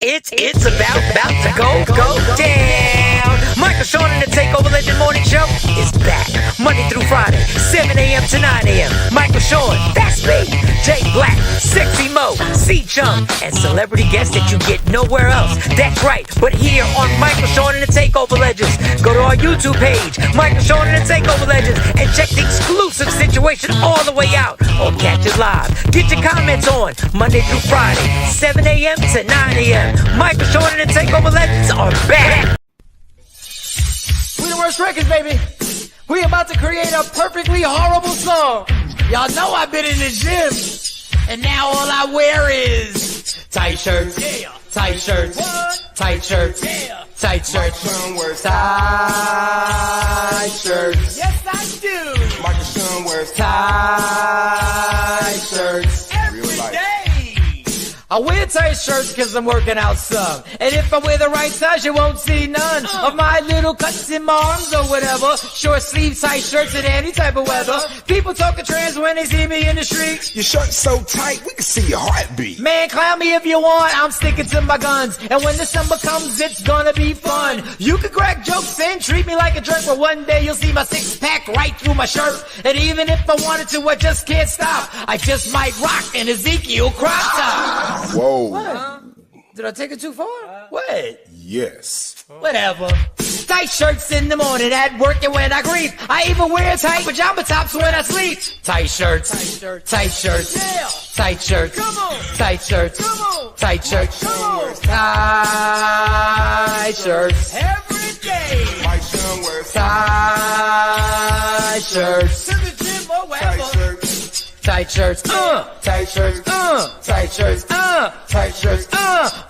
It's about to go down. Michael Sean and the Takeover Legend Morning Show is back Monday through Friday, 7 a.m. to 9 a.m. Michael Sean, that's me. Jay Black, Sexy Mo, C Chum, and celebrity guests that you get nowhere else. That's right, but here on Michael Sean and the Takeover Legends. Go to our YouTube page, Michael Sean and the Takeover Legends, and check the exclusive situation all the way out. Or catch it live. Get your comments on Monday through Friday, 7 a.m. to 9 a.m. Michael Sean and the Takeover Legends are back. We the worst records, baby. We about to create a perfectly horrible song. Y'all know I've been in the gym, and now all I wear is tight shirts, yeah. Tight shirts, what? Tight shirts, yeah. Tight shirts, tight shirts. Yes, I do. Michael Sean wears tight shirts every day. I wear tight shirts because I'm working out some. And if I wear the right size, you won't see none of my little cuts in my arms or whatever. Short sleeve tight shirts in any type of weather. People talking trans when they see me in the street. Your shirt's so tight, we can see your heartbeat. Man, clown me if you want, I'm sticking to my guns. And when the summer comes, it's gonna be fun. You can crack jokes and treat me like a jerk, but one day you'll see my six-pack right through my shirt. And even if I wanted to, I just can't stop. I just might rock an Ezekiel crop top. Whoa. What? Did I take it too far? What? Yes. Whatever. Tight shirts in the morning at work and when I grieve. I even wear tight pajama tops when I sleep. Tight shirts. Tight shirts. Tight shirts. Yeah. Tight shirts. Come on. Tight shirts. Come on. Tight shirts. Come on. Tight shirts. Every day. My son wears tight shirts. To the gym or wherever. Tight shirts. Tight shirts, tight shirts, tight shirts, tight shirts,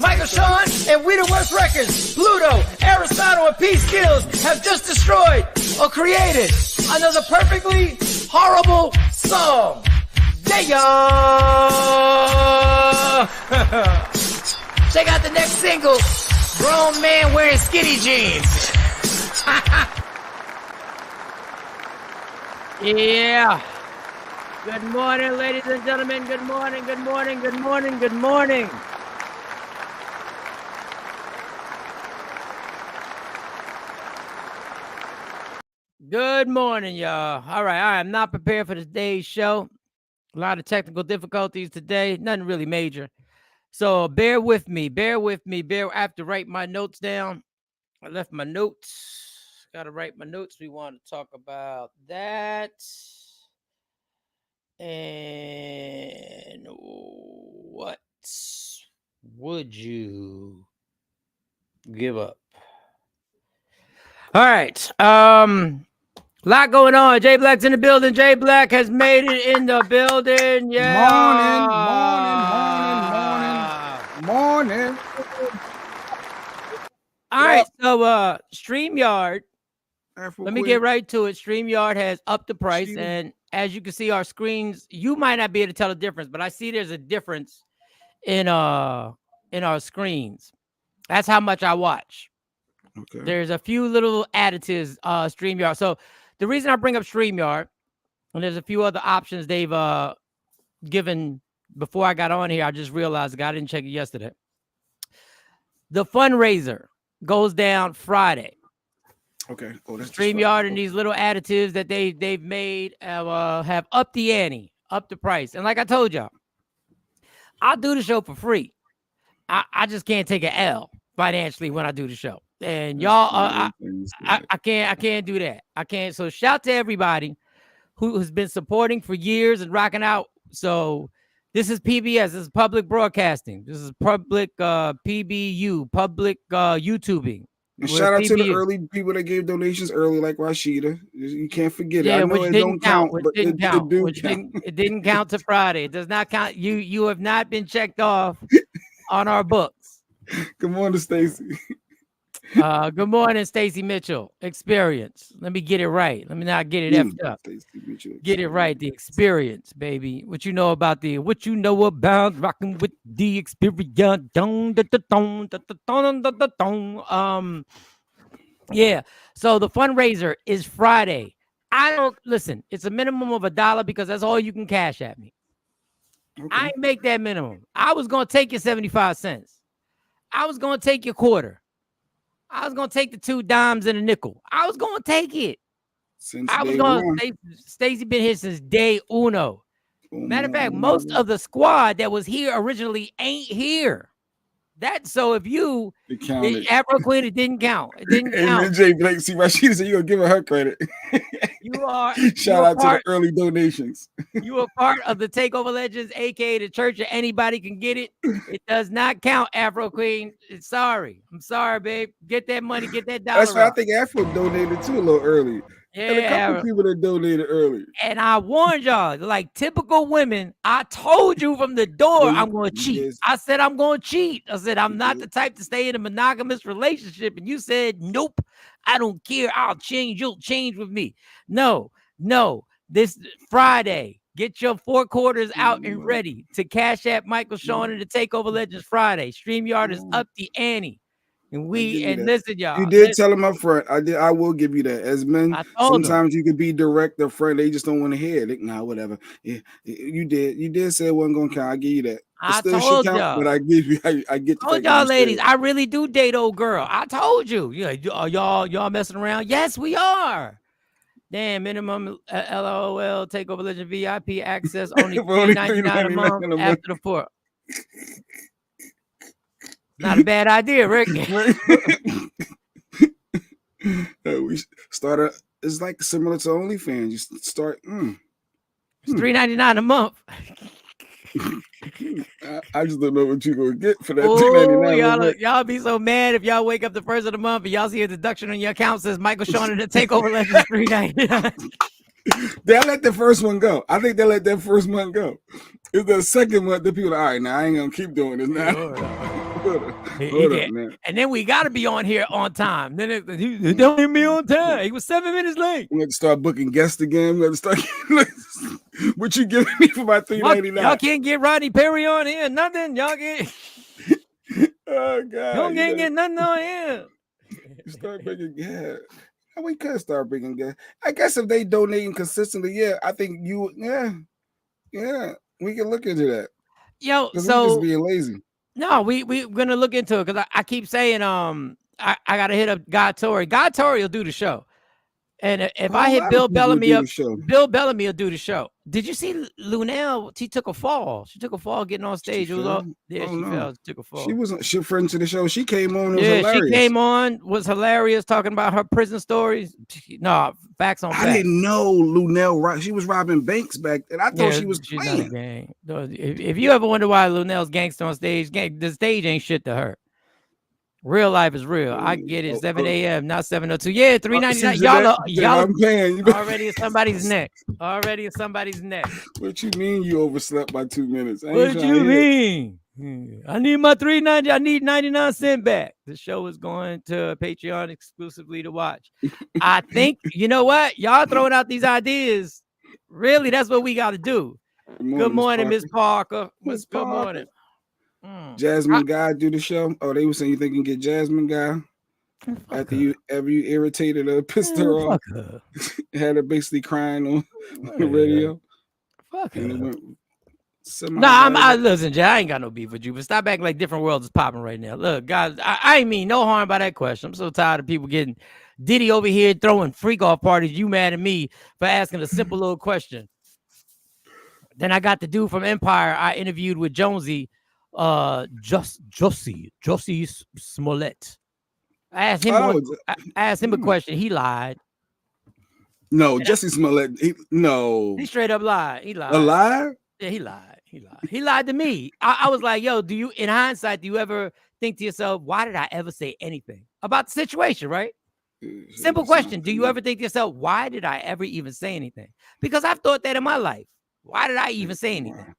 Michael Sean and We the Worst Records, Pluto, Aristotle, and P. Skills have just destroyed or created another perfectly horrible song. Yeah. Check out the next single, Grown Man Wearing Skinny Jeans. Yeah. Good morning, ladies and gentlemen. Good morning, good morning, good morning, good morning. Good morning, y'all. All right, I am not prepared for today's show. A lot of technical difficulties today, nothing really major. So bear with me. I have to write my notes down. I left my notes. Got to write my notes. We want to talk about that. And what would you give up? All right. Lot going on. Jay Black's in the building. Jay Black has made it in the building. Yeah. Morning. All right. So StreamYard. Let me get right to it. StreamYard has upped the price, and as you can see, our screens, you might not be able to tell the difference, but I see there's a difference in our screens. That's how much I watch. Okay. There's a few little additives, StreamYard. So the reason I bring up StreamYard, and there's a few other options they've given before I got on here, I just realized I didn't check it yesterday. The fundraiser goes down Friday. Okay. Oh, that's StreamYard and these little additives that they've made have upped the ante, upped the price. And like I told y'all, I'll do the show for free. I just can't take an L financially when I do the show. And y'all, I can't do that. I can't. So shout to everybody who has been supporting for years and rocking out. So this is PBS. This is public broadcasting. This is public PBU, public YouTubing. And shout out to the early people that gave donations early, like Rashida. You can't forget it. Yeah, I know which it didn't don't count, which but didn't count. It didn't count to Friday. It does not count. You have not been checked off on our books. Good morning, Stacy. Good morning, Stacy Mitchell. Experience. Let me get it right. Let me not get it effed up. Get it right. The experience, baby. What you know about rocking with the experience. Yeah. So the fundraiser is Friday. I don't listen. It's a minimum of $1 because that's all you can cash at me. Okay. I ain't make that minimum. I was gonna take your 75 cents. I was going to take your quarter. I was going to take the 2 dimes and a nickel. I was going to take it. Since I was day going one. to say, Stacey been here since day uno. Matter of fact, most of the squad that was here originally ain't here. That so if you Afro Queen, it didn't count. It didn't count. Jay Blake, see, Rashida said you're gonna give her credit. You are shout out to the early donations. You are part of the Takeover Legends, aka the church of anybody can get it. It does not count, Afro Queen. Sorry. I'm sorry, babe. Get that money, get that dollar. That's why I think Afro donated too a little early. Yeah, and a couple people that donated early. And I warned y'all, like typical women, I told you from the door I'm going to cheat. I said I'm going to cheat. I said I'm not the type to stay in a monogamous relationship. And you said, nope, I don't care. I'll change. You'll change with me. No. This Friday, get your 4 quarters out and ready to cash at Michael Sean and the Takeover Legends Friday. StreamYard is up the ante. And listen, y'all. You did tell him up front. I will give you that. As men, sometimes you could be direct up front. They just don't want to hear it. Nah, whatever. Yeah, you did. You did say it wasn't gonna count. I give you that. I told y'all. But I give you. I get. I told y'all, ladies. I really do date old girl. I told you. Yeah, y'all messing around? Yes, we are. Damn, minimum LOL Takeover Legend VIP access only $3.99 a month after the 4. Not a bad idea, Rick. We started. It's like similar to OnlyFans. You start. It's $3.99 a month. I just don't know what you're gonna get for that $2.99. Y'all be so mad if y'all wake up the first of the month and y'all see a deduction on your account says Michael Sean and the Takeover Legends $3.99. They'll let the first one go. I think they'll let that first month go. If the second month, the people are all right. Now I ain't gonna keep doing this now. Hold up, man. And then we gotta be on here on time. Then it don't even be on time. He was 7 minutes late. We have to start booking guests again. We have to start. What you giving me for my $3.99? Y'all can't get Rodney Perry on here. Nothing. Y'all get. Oh God. Y'all can't get nothing on here. Start bringing gas. We could start bringing gas. I guess if they donating consistently, yeah, I think you. Yeah, we can look into that. Yo, so we're just being lazy. No, we're gonna look into it because I keep saying I gotta hit up Guy Torrey. Guy Torrey will do the show. And if I hit Bill Bellamy up, Bill Bellamy will do the show. Did you see Lunel? She took a fall. She took a fall getting on stage. She fell. She took a fall. She wasn't friend to the show. She came on. Hilarious. She came on. Was hilarious talking about her prison stories. No, facts on facts. I didn't know Lunel. She was robbing banks back then. I thought she was playing. Gang. If you ever wonder why Lunel's gangster on stage, the stage ain't shit to her. Real life is real. I get it. 7 a.m., not 7:02. Yeah, $3.99. Y'all already in somebody's neck. Already in somebody's neck. What you mean you overslept by 2 minutes? What you mean? I need my $3.90. I need 99 cents back. The show is going to Patreon exclusively to watch. I think, you know what? Y'all throwing out these ideas. Really, that's what we got to do. Good morning, Miss Parker. Good morning. Jasmine Guy do the show. Oh, they were saying you think you can get Jasmine Guy after you irritated her, pissed her off, had her basically crying on the radio. Fuck her. Listen, Jay, I ain't got no beef with you, but stop acting like different worlds is popping right now. Look, guys, I ain't mean no harm by that question. I'm so tired of people getting Diddy over here throwing freak off parties. You mad at me for asking a simple little question? Then I got the dude from Empire I interviewed with Jonesy. Josie Smollett. I asked him a question. He lied. No, Jussie Smollett. He straight up lied. He lied. A lie? Yeah, he lied. He lied to me. I was like, yo, do you, in hindsight, do you ever think to yourself, why did I ever say anything about the situation? Right? Simple question. Do you ever think to yourself, why did I ever even say anything? Because I've thought that in my life. Why did I even say anything?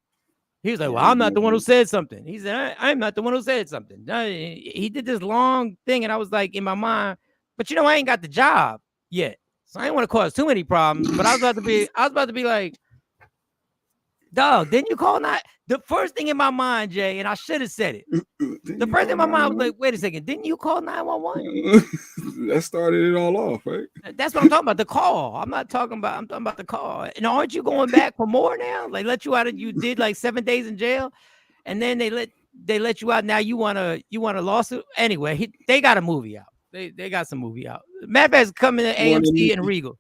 He was like, well, I'm not the one who said something. He said, I'm not the one who said something. He did this long thing, and I was like, in my mind, but I ain't got the job yet. So I didn't want to cause too many problems. But I was about to be like, dog, didn't you call not? The first thing in my mind, Jay, and I should have said it. The first thing in my mind was like, wait a second, didn't you call 911? That started it all off, right? That's what I'm talking about. The call. I'm talking about the call. And aren't you going back for more now? Like let you out of you did like 7 days in jail, and then they let they let you out. Now you want a lawsuit? Anyway, they got a movie out. They got some movie out. Matt is coming to AMC and Regal.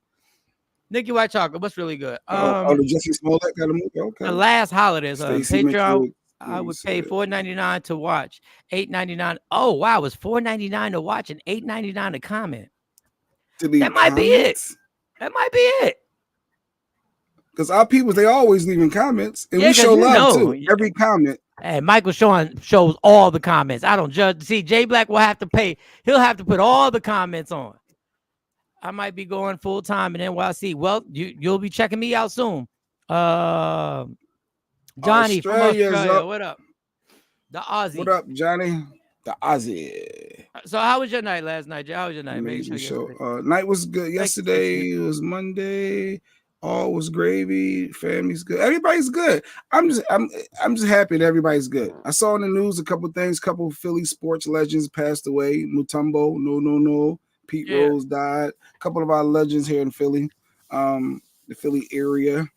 Nikki White Chocolate. What's really good? The Jesse Smollett got a movie. Okay. The Last Holidays. Patreon. I would pay $4.99 to watch, $8.99. Oh wow, it was $4.99 to watch and $8.99 to comment. That might be it. That might be it. Because our people, they always leaving comments, and we show love too. Every comment. Hey, Michael Sean shows all the comments. I don't judge. See, Jay Black will have to pay. He'll have to put all the comments on. I might be going full time in NYC. Well, you'll be checking me out soon. Johnny from Australia. What up? The Aussie. What up, Johnny? The Aussie. So how was your night last night, Jay? How was your night? Night was good. Yesterday it was Monday. All was gravy. Family's good. Everybody's good. I'm just happy that everybody's good. I saw in the news a couple things. Couple Philly sports legends passed away. Mutombo, no. Pete Rose died. A couple of our legends here in Philly, the Philly area.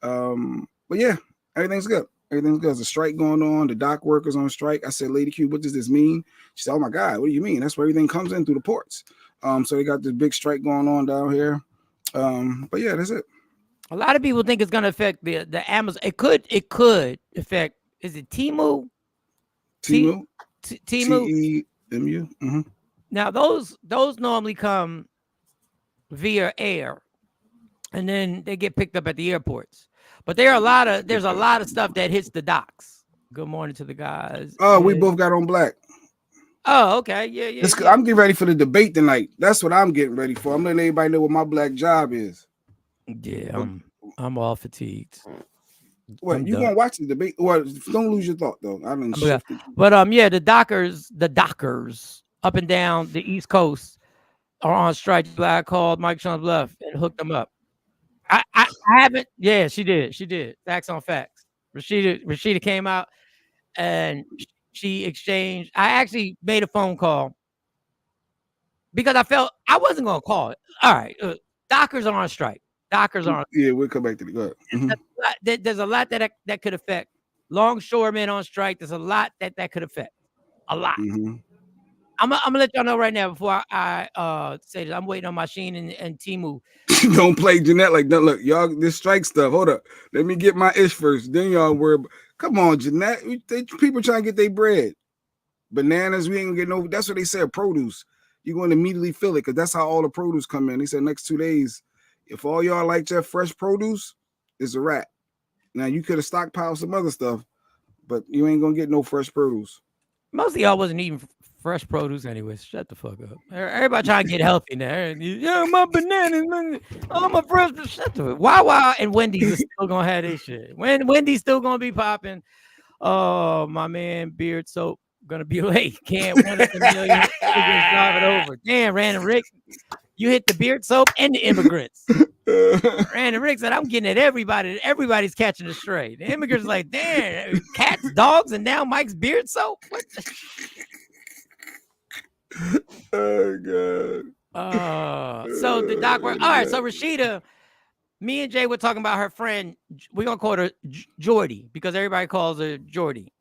But yeah, everything's good. Everything's good. There's a strike going on. The dock workers on strike. I said, Lady Q, what does this mean? She said, oh my God, what do you mean? That's where everything comes in through the ports. So they got this big strike going on down here. But yeah, that's it. A lot of people think it's going to affect the Amazon. It could affect. Is it Temu? Temu. Temu. TEMU. Mm-hmm. Now those normally come via air, and then they get picked up at the airports. But there's a lot of stuff that hits the docks. Good morning to the guys. Oh, we both got on black. Oh, okay. Yeah. I'm getting ready for the debate tonight. That's what I'm getting ready for. I'm letting everybody know what my black job is. Yeah, I'm all fatigued. What, you gonna watch the debate? Well, don't lose your thought though. But yeah, the dockers up and down the East Coast are on strike. I called Mike Sean's bluff and hooked them up. I haven't. Yeah, she did. Facts on facts. Rashida came out and she exchanged. I actually made a phone call because I felt I wasn't gonna call it. All right, dockers are on strike. Dockers aren't. Yeah, we'll come back to the good. Mm-hmm. There's a lot that could affect. Longshoremen on strike. There's a lot that could affect. A lot. Mm-hmm. I'm gonna let y'all know right now before I say this. I'm waiting on Machine and Temu. Don't play Jeanette like that. Look, y'all, this strike stuff. Hold up. Let me get my ish first. Then y'all worry. Come on, Jeanette. People trying to get their bread. Bananas, we ain't gonna get no. That's what they said. Produce. You're going to immediately feel it because that's how all the produce come in. They said next 2 days. If all y'all like your fresh produce, it's a wrap. Now you could have stockpiled some other stuff, but you ain't gonna get no fresh produce. Most of y'all wasn't eating fresh produce anyways. Shut the fuck up. Everybody trying to get healthy now. Yeah, my bananas, all my fresh. Shut the fuck. Wawa and Wendy's are still gonna have this shit. Wendy's still gonna be popping. Oh, my man, Beard Soap gonna be late. Can't win a million. Drive it over. Damn, Random Rick. You hit the Beard Soap and the immigrants. Random Rick said, I'm getting at everybody. Everybody's catching a stray. The immigrants like, damn, cats, dogs, and now Mike's Beard Soap? What Oh, God. So the doc work. All right, so Rashida, me and Jay were talking about her friend. We're going to call her Jordy because everybody calls her Jordy.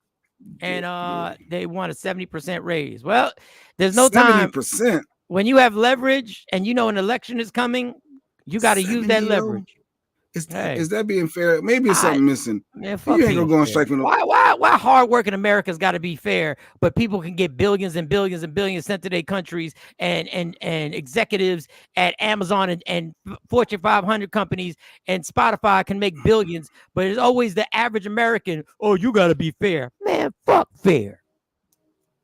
And they want a 70% raise. Well, there's no 70%. time. When you have leverage and you know an election is coming, you got to use that leverage. Is that being fair? Maybe it's something missing. Man, you ain't gonna go on strike. Why hardworking America's got to be fair, but people can get billions and billions and billions sent to their countries, and executives at Amazon and Fortune 500 companies and Spotify can make billions, but it's always the average American. Oh, you got to be fair, man. Fuck fair.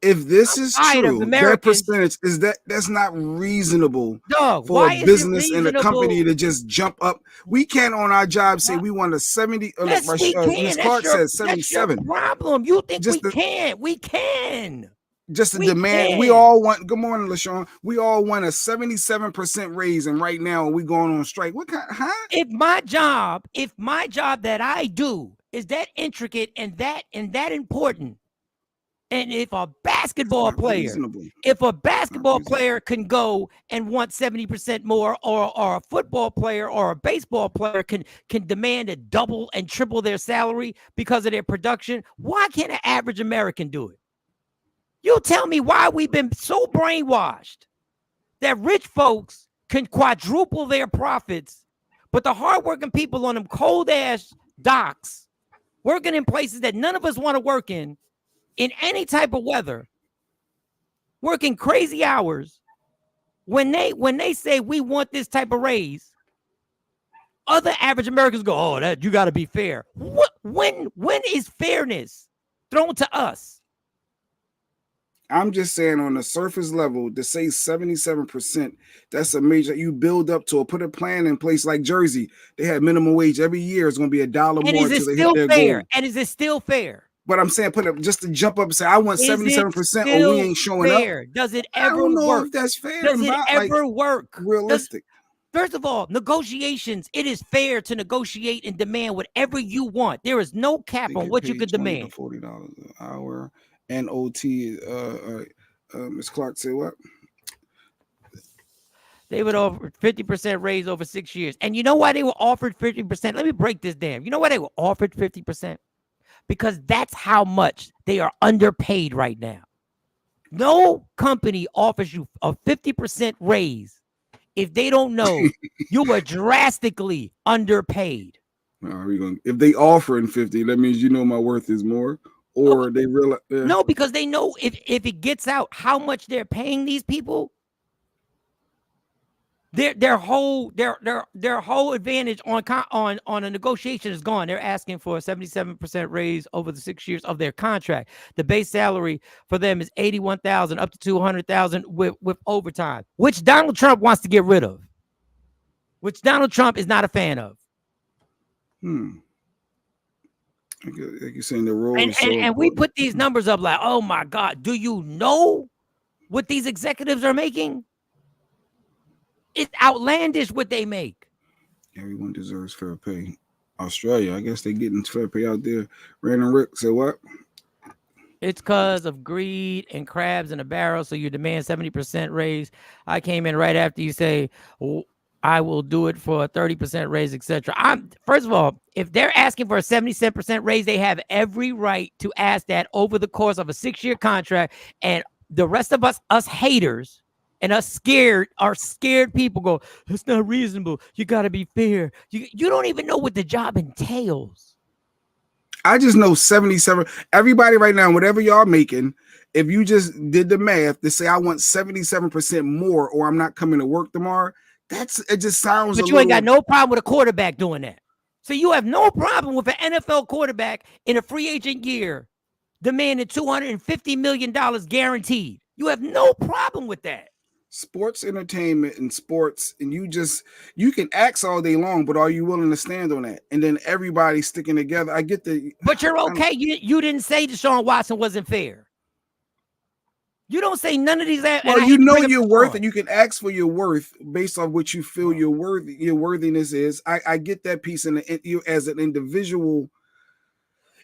If this is true, that percentage is that's not reasonable for a business and a company to just jump up. We can't on our job say we want a 70. Yes, we can. Ms. Clark says 77. That's your problem. You think we can't? We can. Just the demand. Can. We all want. Good morning, LaShawn. We all want a 77% raise, and right now we going on strike. What kind? Huh? If my job that I do is that intricate and that important. And if a basketball player can go and want 70% more, or a football player or a baseball player can demand a double and triple their salary because of their production, why can't an average American do it? You tell me why we've been so brainwashed that rich folks can quadruple their profits, but the hardworking people on them cold-ass docks, working in places that none of us want to work in any type of weather, working crazy hours, when they say we want this type of raise, other average Americans go, oh, that you got to be fair. When is fairness thrown to us? I'm just saying, on the surface level, to say 77%, that's a major. You build up to put a plan in place like Jersey. They had minimum wage every year. It's going to be $1 more until they hit their goal. And is it still fair? But I'm saying, put up just to jump up and say, I want 77%, or we ain't showing fair? up. Does it ever I don't know work? if that's fair. Does it ever work? Realistic. First of all, negotiations, it is fair to negotiate and demand whatever you want. There is no cap on what you could demand. $40 an hour and OT. Ms. Clark said what? They would offer 50% raise over 6 years. And you know why they were offered 50%? Let me break this down. You know why they were offered 50%? Because that's how much they are underpaid right now. No company offers you a 50% raise if they don't know you are drastically underpaid. If they offering 50, that means my worth is more, or they realize. No, because they know if it gets out how much they're paying these people, their whole advantage on a negotiation is gone. They're asking for a 77% raise over the 6 years of their contract. The base salary for them is $81,000 up to $200,000 with overtime, which Donald Trump wants to get rid of, which Donald Trump is not a fan of. Like you're saying, the role and we put these numbers up like, oh my God, do you know what these executives are making? It's outlandish what they make. Everyone deserves fair pay. Australia, I guess they're getting fair pay out there. Random Rick said what? It's because of greed and crabs in a barrel, so you demand 70% raise. I came in right after you say, I will do it for a 30% raise, etc. First of all, if they're asking for a 77% raise, they have every right to ask that over the course of a 6-year contract. And the rest of us haters, and us scared people go, it's not reasonable. You got to be fair. You don't even know what the job entails. I just know 77. Everybody right now, whatever y'all making, if you just did the math to say I want 77% more, or I'm not coming to work tomorrow, it just sounds. But you ain't got no problem with a quarterback doing that. So you have no problem with an NFL quarterback in a free agent year demanding $250 million guaranteed. You have no problem with that. Sports entertainment and sports, and you can ask all day long, but are you willing to stand on that? And then everybody's sticking together. I get but you're okay. You didn't say Deshaun Watson wasn't fair. You don't say none of these. Well, you know your worth, and you can ask for your worth based on what you feel your worthiness is. I get that piece, and you as an individual,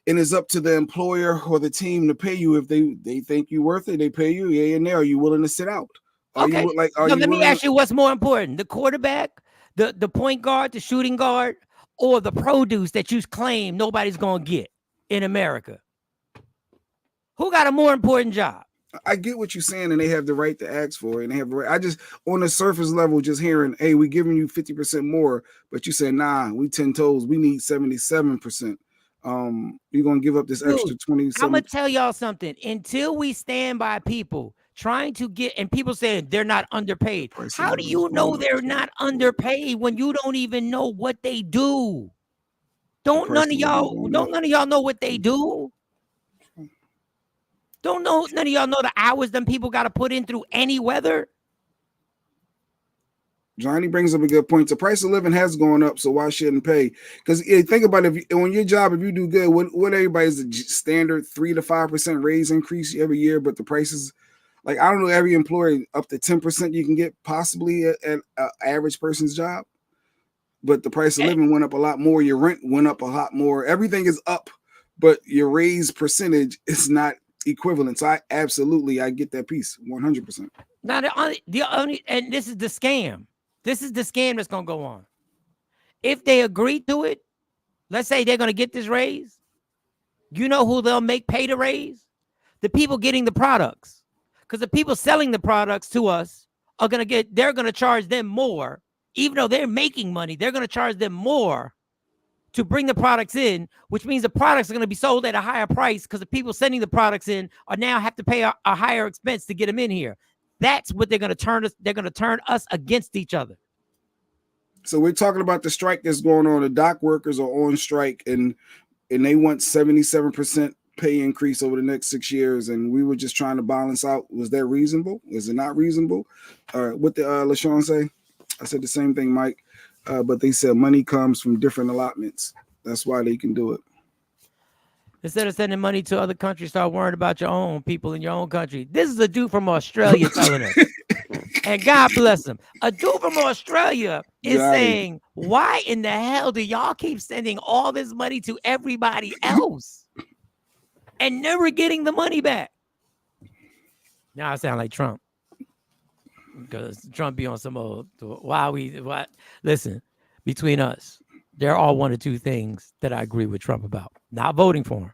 and it's up to the employer or the team to pay you if they think you're worth it. They pay you, yeah, and there. Are you willing to sit out? Okay. Let me ask you what's more important: the quarterback, the point guard, the shooting guard, or the produce that you claim nobody's gonna get in America? Who got a more important job? I get what you're saying, and they have the right to ask for it, and they have the right. I just, on the surface level, just hearing, hey, we're giving you 50% more, but you said, nah, we 10 toes, we need 77%. You're gonna give up this extra 27. I'm gonna tell y'all something. Until we stand by people trying to get, and people saying they're not underpaid. How do you know they're not underpaid when you don't even know what they do? Don't none of y'all know what they do? None of y'all know the hours them people got to put in through any weather? Johnny brings up a good point. The price of living has gone up, so why shouldn't pay? Because think about it, on your job, if you do good, what everybody's the standard 3 to 5% raise increase every year, but the prices, like, I don't know, every employee up to 10% you can get possibly at an average person's job, but the price of living went up a lot more. Your rent went up a lot more. Everything is up, but your raise percentage is not equivalent. So I get that piece 100%. Now the only, and this is the scam. This is the scam that's gonna go on. If they agree to it, let's say they're gonna get this raise. You know who they'll make pay the raise? The people getting the products, because the people selling the products to us are they're gonna charge them more, even though they're making money. They're gonna charge them more to bring the products in, which means the products are going to be sold at a higher price because the people sending the products in are now have to pay a higher expense to get them in here. That's what they're going to turn us. They're going to turn us against each other. So we're talking about the strike that's going on. The dock workers are on strike, and they want 77% pay increase over the next 6 years. And we were just trying to balance out. Was that reasonable? Is it not reasonable? What did LaShawn say? I said the same thing, Mike. But they said money comes from different allotments. That's why they can do it. Instead of sending money to other countries, start worrying about your own people in your own country. This is a dude from Australia telling us. And God bless him. A dude from Australia is saying, why in the hell do y'all keep sending all this money to everybody else and never getting the money back? Now I sound like Trump. Because Trump be on some old, listen, between us, there are one or two things that I agree with Trump about. Not voting for him,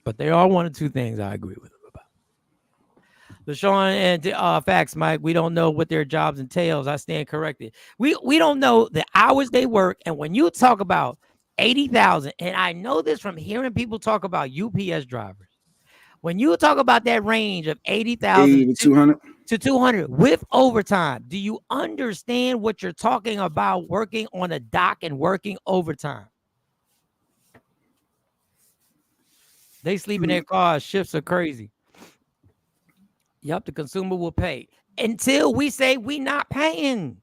but there are one or two things I agree with him about. LaShawn and facts, Mike, we don't know what their jobs entails. I stand corrected. We don't know the hours they work. And when you talk about 80,000, and I know this from hearing people talk about UPS drivers, when you talk about that range of 80,000 to 200 with overtime, do you understand what you're talking about working on a dock and working overtime? They sleep in their cars. Shifts are crazy. Yep, the consumer will pay until we say we not paying.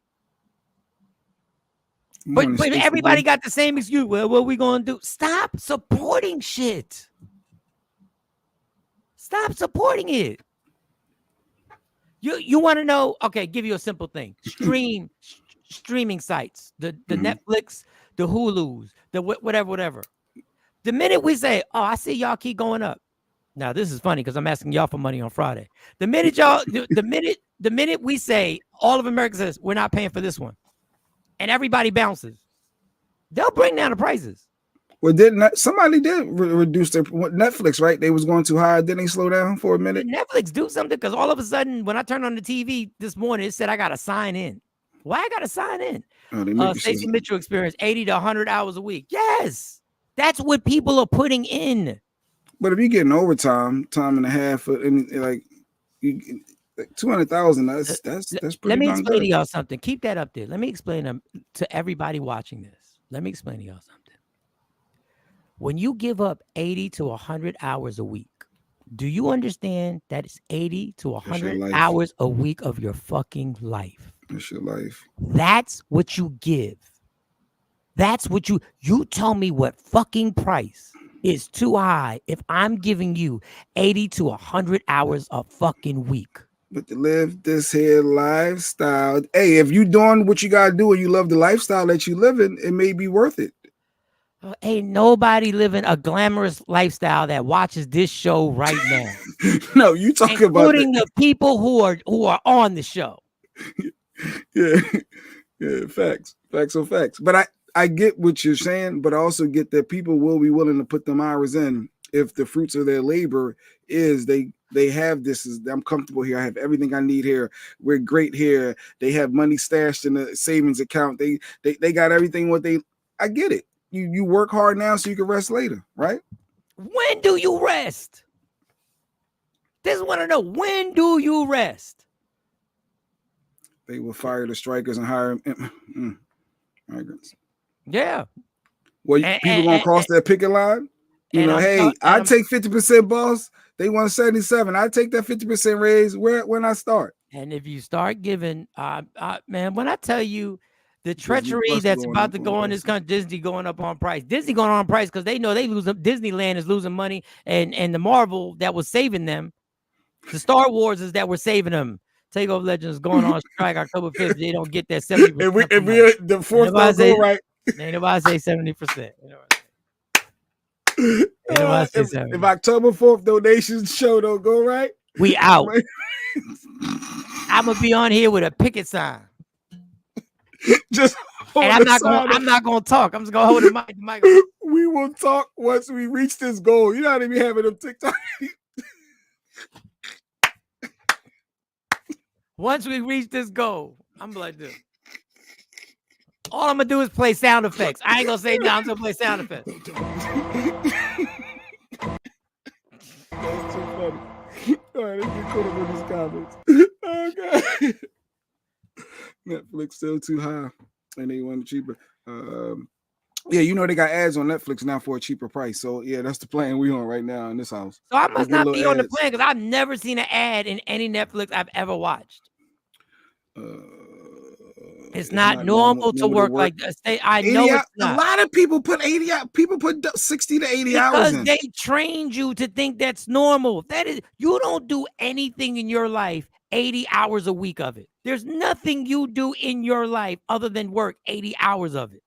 But everybody got the same excuse. Well, what we going to do? Stop supporting shit. Stop supporting it. You want to know? Okay, give you a simple thing. Streaming sites, the Netflix, the Hulus, the whatever. The minute we say, "Oh, I see y'all keep going up," now this is funny because I'm asking y'all for money on Friday. The minute the minute we say, all of America says we're not paying for this one, and everybody bounces, they'll bring down the prices. Well, somebody did reduce their Netflix, right? They was going too high. Didn't they slow down for a minute? Did Netflix do something? Because all of a sudden, when I turned on the TV this morning, it said I got to sign in. Why I got to sign in? Stacey Mitchell experience 80 to 100 hours a week. Yes, that's what people are putting in. But if you're getting overtime, time and a half, and like 200,000, that's pretty. Let me explain to y'all something. Keep that up there. Let me explain to everybody watching this. Let me explain to y'all something. When you give up 80 to 100 hours a week, do you understand that it's 80 to 100 hours a week of your fucking life? That's your life. That's what you give. That's what you tell me what fucking price is too high if I'm giving you 80 to 100 hours a fucking week. But to live this here lifestyle, hey, if you doing what you got to do and you love the lifestyle that you live in, it may be worth it. Ain't nobody living a glamorous lifestyle that watches this show right now. No, you talking about including the people who are on the show. Yeah, facts. But I get what you're saying, but I also get that people will be willing to put them hours in if the fruits of their labor is they have this. I'm comfortable here. I have everything I need here. We're great here. They have money stashed in the savings account. They got everything. I get it. You work hard now so you can rest later, right? When do you rest? Just want to know, when do you rest? They will fire the strikers and hire migrants. Yeah. Well, people gonna cross that picket line. I take 50%, boss. They want 77. I take that 50% raise. When I start. And if you start giving, man, when I tell you the treachery that's about to go on this country, Disney going up on price. Disney going on price because they know Disneyland is losing money, and the Marvel that was saving them, the Star Wars is that we're saving them. Takeover Legends going on strike October 5th. They don't get that 70%. If we the fourth go right. Ain't nobody say 70%. If October 4th donations show don't go right, we out. I'm gonna be on here with a picket sign. Just and I'm not gonna talk. I'm just gonna hold the mic. We will talk once we reach this goal. You know how they be having them TikTok. Once we reach this goal, I'm like this. All I'm gonna do is play sound effects. I ain't gonna say no. I'm gonna play sound effects. That's too funny. All right, let's get caught up in these comments. Oh God. Netflix still too high, and they want it cheaper. Yeah, you know they got ads on Netflix now for a cheaper price. So yeah, that's the plan we on right now in this house. So I must not be on the plan because I've never seen an ad in any Netflix I've ever watched. It's not normal to work like this. I know it's not. A lot of people put 80 out. People put 60 to 80 hours in. Because they trained you to think that's normal. That is, you don't do anything in your life 80 hours a week of it. There's nothing you do in your life other than work 80 hours of it.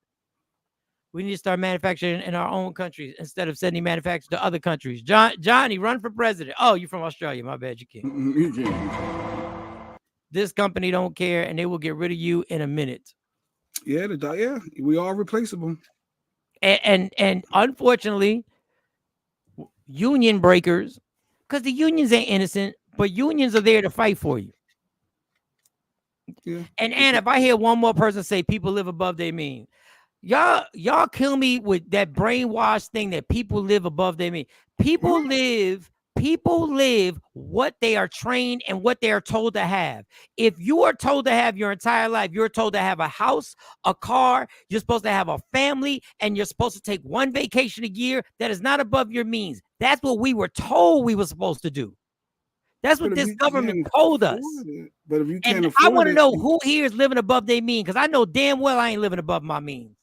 We need to start manufacturing in our own countries instead of sending manufacturing to other countries. Johnny, run for president. Oh, you're from Australia. My bad, you can't. This company don't care, and they will get rid of you in a minute. Yeah, we are replaceable. And unfortunately, union breakers, because the unions ain't innocent, but unions are there to fight for you. Yeah. And if I hear one more person say people live above their means, y'all kill me with that brainwashed thing that people live above their means. People live what they are trained and what they are told to have. If you are told to have your entire life, you're told to have a house, a car, you're supposed to have a family, and you're supposed to take one vacation a year, that is not above your means. That's what we were told we were supposed to do. That's what this government told us. But if you can't afford it, I want to know who here is living above their means, because I know damn well I ain't living above my means.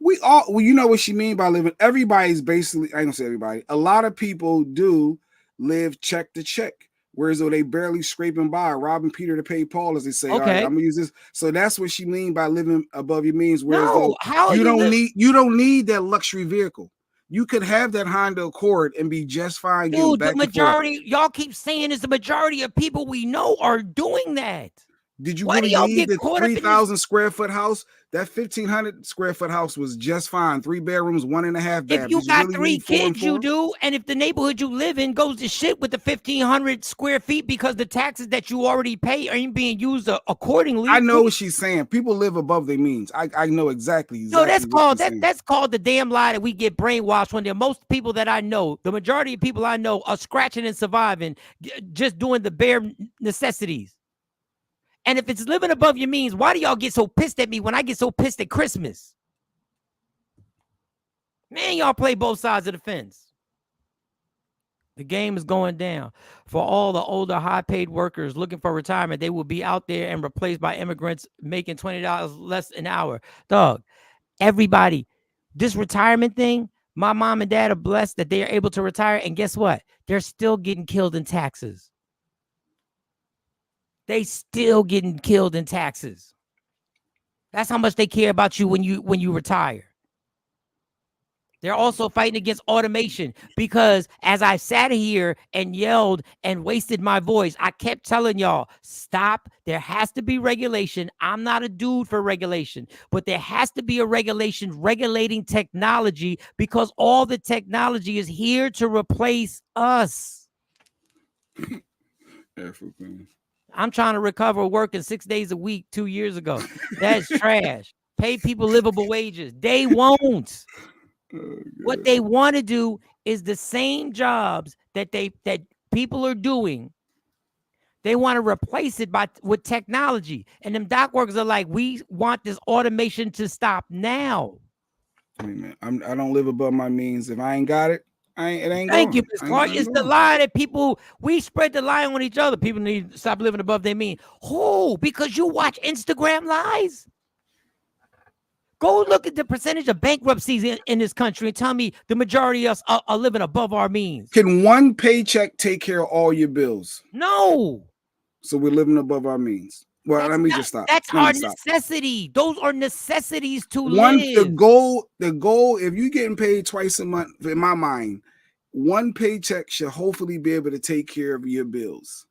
Well, you know what she mean by living. Everybody's basically, I ain't gonna say everybody. A lot of people do live check to check, whereas though they barely scraping by, robbing Peter to pay Paul, as they say. Okay. All right, I'm gonna use this. So that's what she mean by living above your means. Whereas you don't need that luxury vehicle. You could have that Honda Accord and be just fine. Dude, the majority, y'all keep saying is the majority of people we know are doing that. Did you really need the 3,000 square foot house? That 1,500 square foot house was just fine. 3 bedrooms, 1.5 baths. If you got 3 kids, you do. And if the neighborhood you live in goes to shit with the 1,500 square feet because the taxes that you already pay ain't being used accordingly. I know what she's saying. People live above their means. I know exactly. No, that's called the damn lie that we get brainwashed when most people that I know, the majority of people I know are scratching and surviving, just doing the bare necessities. And if it's living above your means, why do y'all get so pissed at me when I get so pissed at Christmas? Man, y'all play both sides of the fence. The game is going down. For all the older, high-paid workers looking for retirement, they will be out there and replaced by immigrants making $20 less an hour. Dog, everybody, this retirement thing, my mom and dad are blessed that they are able to retire. And guess what? They're still getting killed in taxes. They still getting killed in taxes. That's how much they care about you when you retire. They're also fighting against automation because as I sat here and yelled and wasted my voice, I kept telling y'all, stop. There has to be regulation. I'm not a dude for regulation, but there has to be a regulation regulating technology because all the technology is here to replace us. I'm trying to recover working 6 days a week 2 years ago. That's trash. Pay people livable wages. They won't. What they want to do is the same jobs that people are doing. They want to replace it with technology. And them dock workers are like, we want this automation to stop now. Hey man, I don't live above my means. If I ain't got it, it ain't. Thank you, Ms. Clark. It's the lie that we spread the lie on each other. People need to stop living above their means. Who? Because you watch Instagram lies? Go look at the percentage of bankruptcies in this country and tell me the majority of us are living above our means. Can one paycheck take care of all your bills? No. So we're living above our means. Well, let me just stop. That's our necessity. Those are necessities to live. The goal, if you're getting paid twice a month, in my mind, one paycheck should hopefully be able to take care of your bills.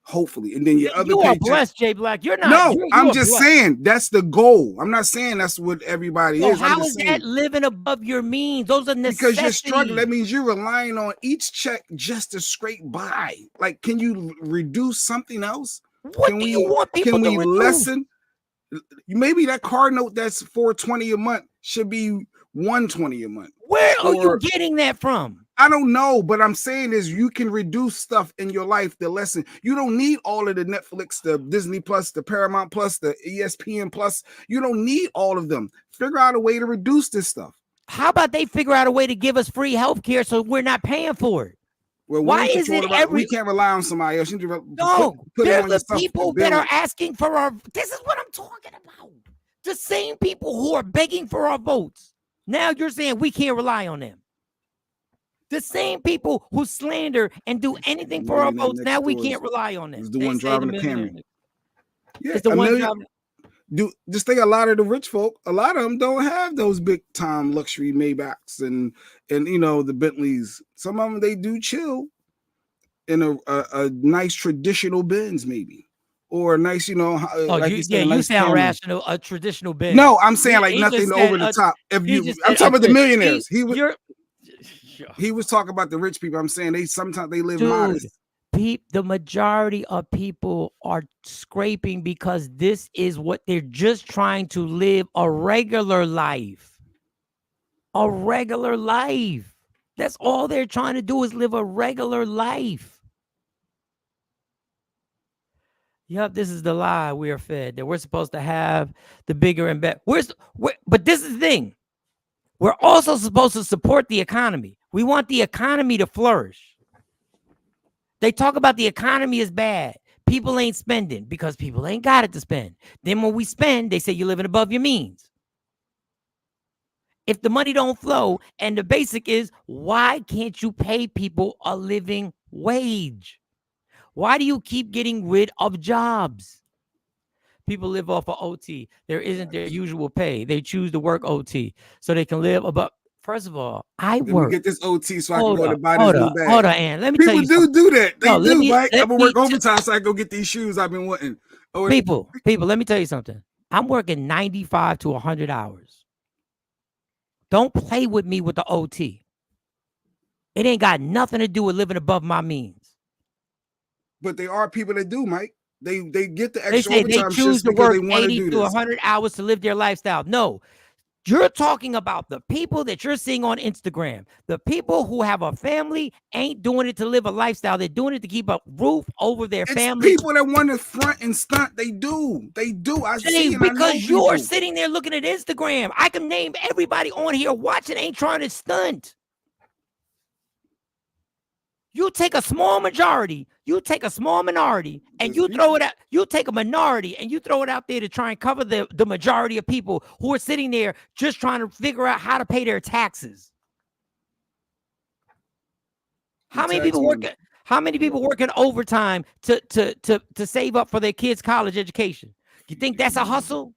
Hopefully. And then your other paycheck. You are blessed, Jay Black. You're not. No, I'm just saying that's the goal. I'm not saying that's what everybody is. How is that living above your means? Those are necessities. Because you're struggling. That means you're relying on each check just to scrape by. Like, can you reduce something else? What do you want people to reduce? Lessen? Maybe that car note that's $420 a month should be $120 a month. Where are you getting that from? I don't know, but I'm saying is you can reduce stuff in your life. The lesson, you don't need all of the Netflix, the Disney Plus, the Paramount Plus, the ESPN Plus. You don't need all of them. Figure out a way to reduce this stuff. How about they figure out a way to give us free health care so we're not paying for it? Well, why is it we can't rely on somebody else? No, they're the people that are asking for our. This is what I'm talking about. The same people who are begging for our votes. Now you're saying we can't rely on them. The same people who slander and do anything for our votes. Now we can't rely on them. It's the one driving the Camry. Yeah, it's the one driving. Just think a lot of the rich folk, a lot of them don't have those big time luxury Maybachs and the Bentleys. Some of them they do chill in a nice traditional Benz maybe, or a nice you nice sound rational. A traditional Benz. No, I'm saying like nothing over the top. I'm talking about the millionaires. He was talking about the rich people. I'm saying sometimes they live modest. The majority of people are scraping because this is what they're just trying to live a regular life. A regular life. That's all they're trying to do is live a regular life. Yep, this is the lie we are fed, that we're supposed to have the bigger and better. But this is the thing. We're also supposed to support the economy. We want the economy to flourish. They talk about the economy is bad. People ain't spending because people ain't got it to spend. Then when we spend, they say you're living above your means. If the money don't flow, and the basic is, why can't you pay people a living wage? Why do you keep getting rid of jobs? People live off of OT. There isn't their usual pay. They choose to work OT so they can live above. First of all, Let me get this OT so I can go to buy this new bag. Hold on, Ann. Let me tell you something. People do that. They do, right? I'm going to work overtime so I can go get these shoes I've been wanting. People, let me tell you something. I'm working 95 to 100 hours. Don't play with me with the OT. It ain't got nothing to do with living above my means. But there are people that do, Mike. They get the extra overtime. They choose to work 80 to 100 hours to live their lifestyle. No. You're talking about the people that you're seeing on Instagram. The people who have a family ain't doing it to live a lifestyle. They're doing it to keep a roof over their family. People that want to front and stunt, they do. I see because you're sitting there looking at Instagram. I can name everybody on here watching ain't trying to stunt. You take a small majority, and you throw it out. You take a minority and you throw it out there to try and cover the majority of people who are sitting there just trying to figure out how to pay their taxes. How many people working overtime to save up for their kids' college education? You think that's a hustle?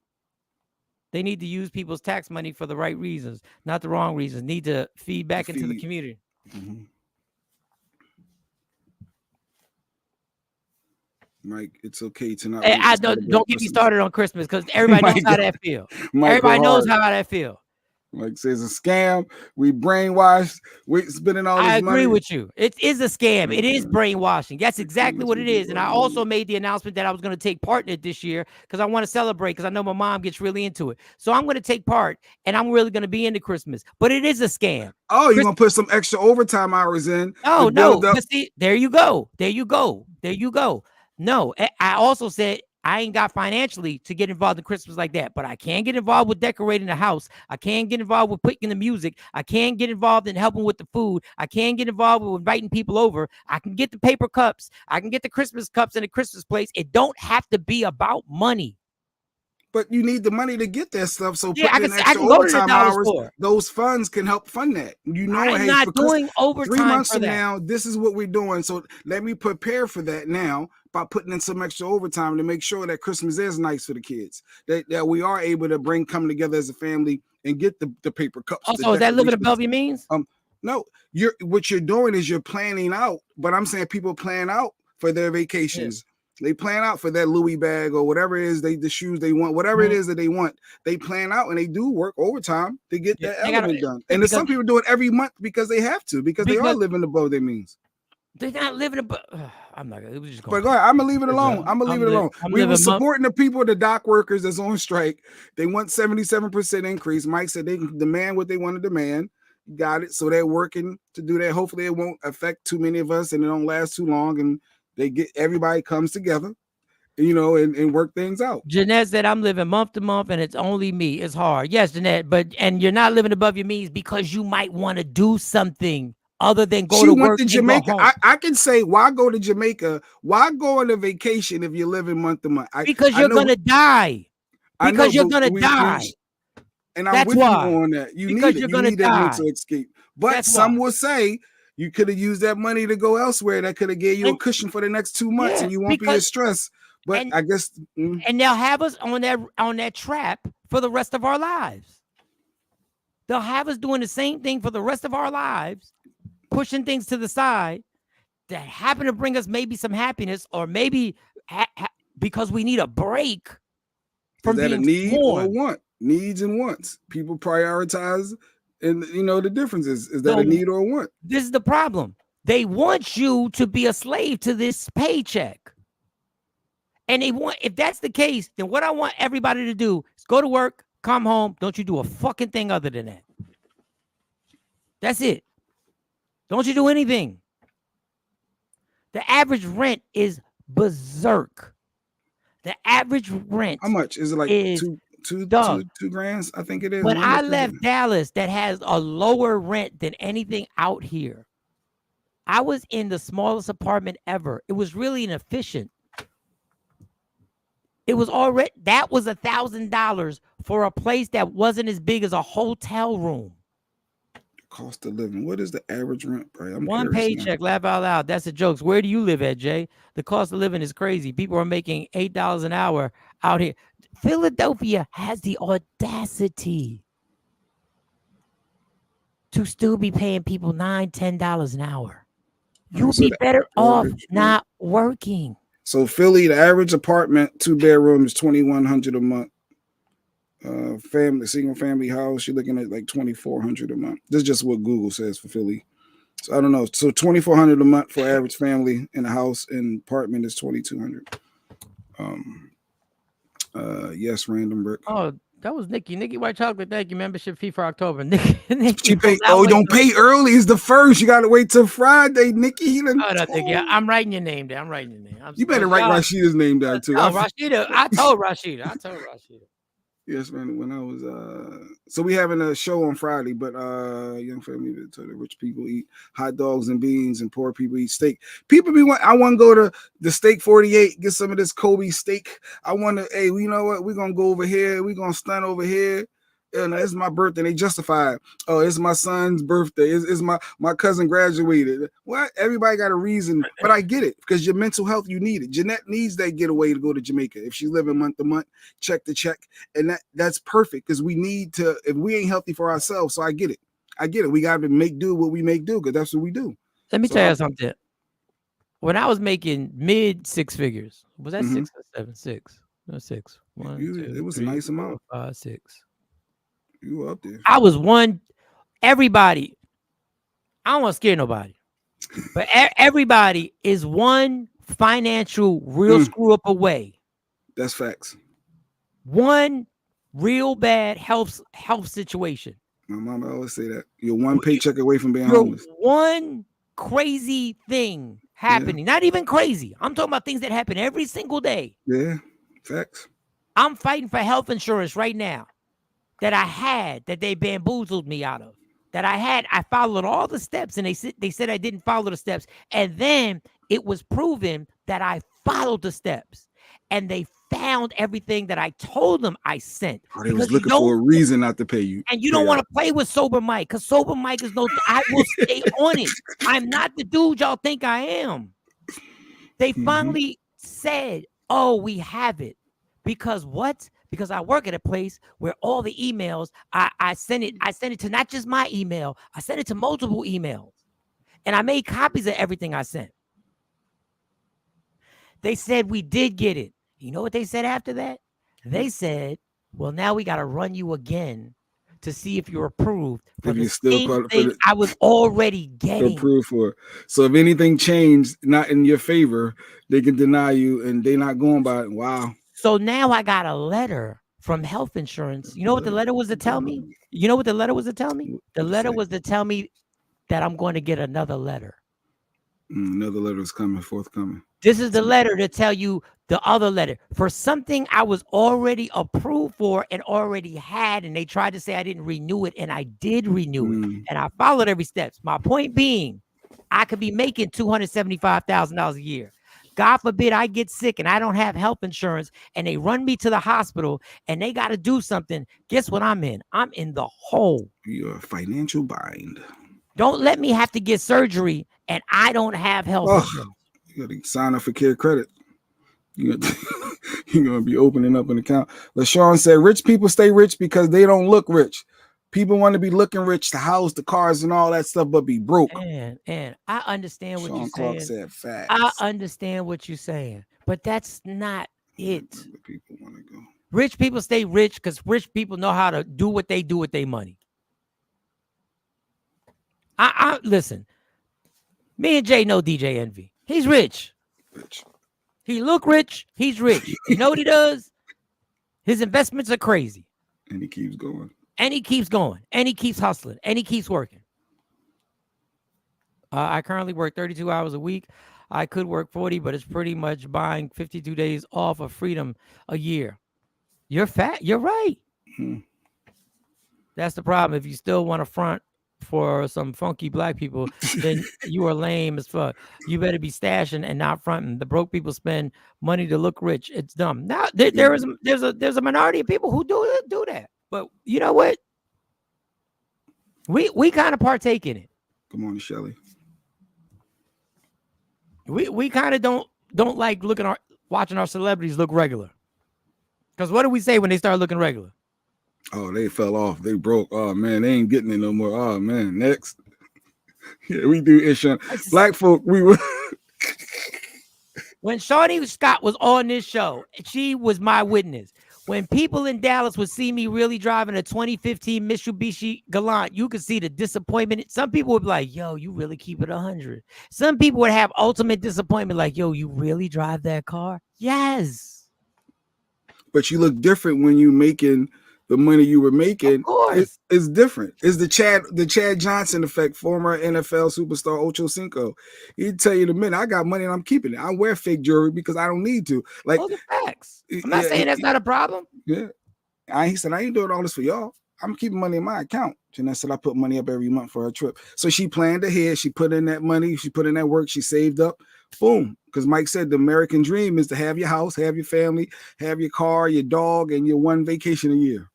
They need to use people's tax money for the right reasons, not the wrong reasons. Need to feed back into the community. Mm-hmm. Mike, it's okay to not. Hey, don't get me started on Christmas because everybody knows how that feel. Everybody knows how that feel. Mike says a scam. We brainwashed. We spending all this money. I agree with you. It is a scam. It is brainwashing. That's exactly what it is. And I also made the announcement that I was going to take part in it this year because I want to celebrate because I know my mom gets really into it. So I'm going to take part and I'm really going to be into Christmas. But it is a scam. Oh, you're going to put some extra overtime hours in? No. See, there you go. No, I also said I ain't got financially to get involved in Christmas like that, but I can get involved with decorating the house. I can get involved with picking the music. I can get involved in helping with the food. I can get involved with inviting people over. I can get the paper cups. I can get the Christmas cups and the Christmas plates. It don't have to be about money. But you need the money to get that stuff. So Yeah, putting in I extra can go to the overtime dollar hours, store. those funds can help fund that. You know, I'm hey, not doing overtime 3 months for from that. now, this is what we're doing. So let me prepare for that now by putting in some extra overtime to make sure that Christmas is nice for the kids. That we are able to come together as a family and get the paper cups. Also, is that living above your means? No, what you're doing is you're planning out. But I'm saying people plan out for their vacations. Yeah. They plan out for that Louis bag or whatever it is, the shoes they want, whatever it is that they want. They plan out and they do work overtime to get that element done. And some people do it every month because they have to, because they are living above their means. They're not living above. I'm not gonna. But go ahead. I'm gonna leave it alone. We were supporting the people, the dock workers that's on strike. They want 77% increase. Mike said they can demand what they want to demand. Got it. So they're working to do that. Hopefully it won't affect too many of us and it don't last too long. And everybody comes together, and work things out. Jeanette said, I'm living month to month and it's only me. It's hard. Yes, Jeanette, and you're not living above your means because you might want to do something other than go to work. She went to Jamaica. I can say, why go to Jamaica? Why go on a vacation if you're living month to month? Because you're going to die. Because you're going to die. And I'm with you on that. You need that mental escape. But some will say, you could have used that money to go elsewhere. That could have gave you a cushion for the next 2 months, and you won't be as stressed. But I guess, and they'll have us on that trap for the rest of our lives. They'll have us doing the same thing for the rest of our lives, pushing things to the side that happen to bring us maybe some happiness, or maybe because we need a break from being a need sworn. or want? Needs and wants. People prioritize. And the difference is that a need or a want? This is the problem. They want you to be a slave to this paycheck. And if that's the case, then what I want everybody to do is go to work, come home. Don't you do a fucking thing other than that. That's it. Don't you do anything. The average rent is berserk. The average rent. How much is it? Like two grand, I think it is. When I left Dallas, that has a lower rent than anything out here. I was in the smallest apartment ever. It was really inefficient. It was already, that was $1,000 for a place that wasn't as big as a hotel room. Cost of living. What is the average rent, bro? One paycheck, laugh out loud. That's the jokes. Where do you live at, Jay? The cost of living is crazy. People are making $8 an hour out here. Philadelphia has the audacity to still be paying people $9, $10 an hour. You'd be better off not working. So Philly, the average apartment, 2-bedroom is $2,100 a month. Single family house, you're looking at like $2,400 a month. This is just what Google says for Philly. So I don't know. So $2,400 a month for average family in a house, and apartment is $2,200. Yes, random brick. Oh, that was Nikki. Nikki White Chocolate. Thank you. Membership fee for October. Nikki she paid. Oh, don't pay early. It's the first. You got to wait till Friday, Nikki. No, Nikki. I'm writing your name down. You better write Rashida's name down too. Rashida. I told Rashida. Yes, man. When I was so we having a show on Friday, but young family to the rich people eat hot dogs and beans, and poor people eat steak. I want to go to the Steak 48, get some of this Kobe steak. I want to, hey, you know what? We're gonna go over here. We're gonna stunt over here. And it's my birthday. They justify it. Oh, it's my son's birthday. It's my cousin graduated. What? Everybody got a reason, but I get it, because your mental health, you need it. Jeanette needs that getaway to go to Jamaica. If she's living month to month, check to check, and that's perfect, because we need to. If we ain't healthy for ourselves, so I get it. We got to make do what we make do, because that's what we do. Let me tell you something. When I was making mid six figures, was that 6 or 7? 6. No, 6. 1, 2, it was 3, a nice 4, amount. 5, 6. You were up there. I was everybody. I don't want to scare nobody, but everybody is one financial real screw up away. That's facts. One real bad health situation. My mama always say that. You're one paycheck away from being homeless. One crazy thing happening. Yeah. Not even crazy. I'm talking about things that happen every single day. Yeah, facts. I'm fighting for health insurance right now. That they bamboozled me out of, I followed all the steps, and they said I didn't follow the steps. And then it was proven that I followed the steps, and they found everything that I told them I sent. Oh, they was looking for a reason not to pay you. And you don't want to play with Sober Mike, because Sober Mike is I will stay on it. I'm not the dude y'all think I am. They finally said, oh, we have it. Because what? Because I work at a place where all the emails, I send it to not just my email, I send it to multiple emails. And I made copies of everything I sent. They said we did get it. You know what they said after that? They said, well, now we got to run you again to see if you're approved for the same thing I was already getting approved for. So if anything changed, not in your favor, they can deny you, and they're not going by it. Wow. So now I got a letter from health insurance. You know what the letter was to tell me? You know what the letter was to tell me? The letter was to tell me that I'm going to get another letter. Another letter is forthcoming. This is the letter to tell you the other letter for something I was already approved for and already had. And they tried to say I didn't renew it, and I did renew it. And I followed every step. My point being, I could be making $275,000 a year. God forbid I get sick and I don't have health insurance and they run me to the hospital and they got to do something. Guess what I'm in? I'm in the hole. You're a financial bind. Don't let me have to get surgery and I don't have health insurance. You got to sign up for Care Credit. You're going to be opening up an account. LaShawn said, rich people stay rich because they don't look rich. People want to be looking rich, the house, the cars, and all that stuff, but be broke. And I understand what you're saying. Said facts. I understand what you're saying, but that's not it. People want to go. Rich people stay rich because rich people know how to do what they do with their money. I listen. Me and Jay know DJ Envy. He's rich. He look rich. He's rich. You know what he does? His investments are crazy. And he keeps going. And he keeps going. And he keeps hustling. And he keeps working. I currently work 32 hours a week. I could work 40, but it's pretty much buying 52 days off of freedom a year. You're fat. You're right. That's the problem. If you still want to front for some funky black people, then you are lame as fuck. You better be stashing and not fronting. The broke people spend money to look rich. It's dumb. Now there's a minority of people who do that. But you know what? We kind of partake in it. Good morning, Shelly. We kind of don't like watching our celebrities look regular. Because what do we say when they start looking regular? Oh, they fell off. They broke. Oh man, they ain't getting it no more. Oh man, next. Yeah, we do insurance. Black folk, we were. When Shawty Scott was on this show, she was my witness. When people in Dallas would see me really driving a 2015 Mitsubishi Galant, you could see the disappointment. Some people would be like, yo, you really keep it 100. Some people would have ultimate disappointment like, yo, you really drive that car? Yes. But you look different when you making the money you were making. Of course. It's different. It's the Chad Johnson effect, former NFL superstar Ocho Cinco. He'd tell you in a minute, I got money and I'm keeping it. I wear fake jewelry because I don't need to. Like, those are facts. I'm not saying that's not a problem. Yeah. He said, I ain't doing all this for y'all. I'm keeping money in my account. Jeanette said I put money up every month for her trip. So she planned ahead. She put in that money. She put in that work. She saved up. Boom. Because Mike said the American dream is to have your house, have your family, have your car, your dog, and your one vacation a year.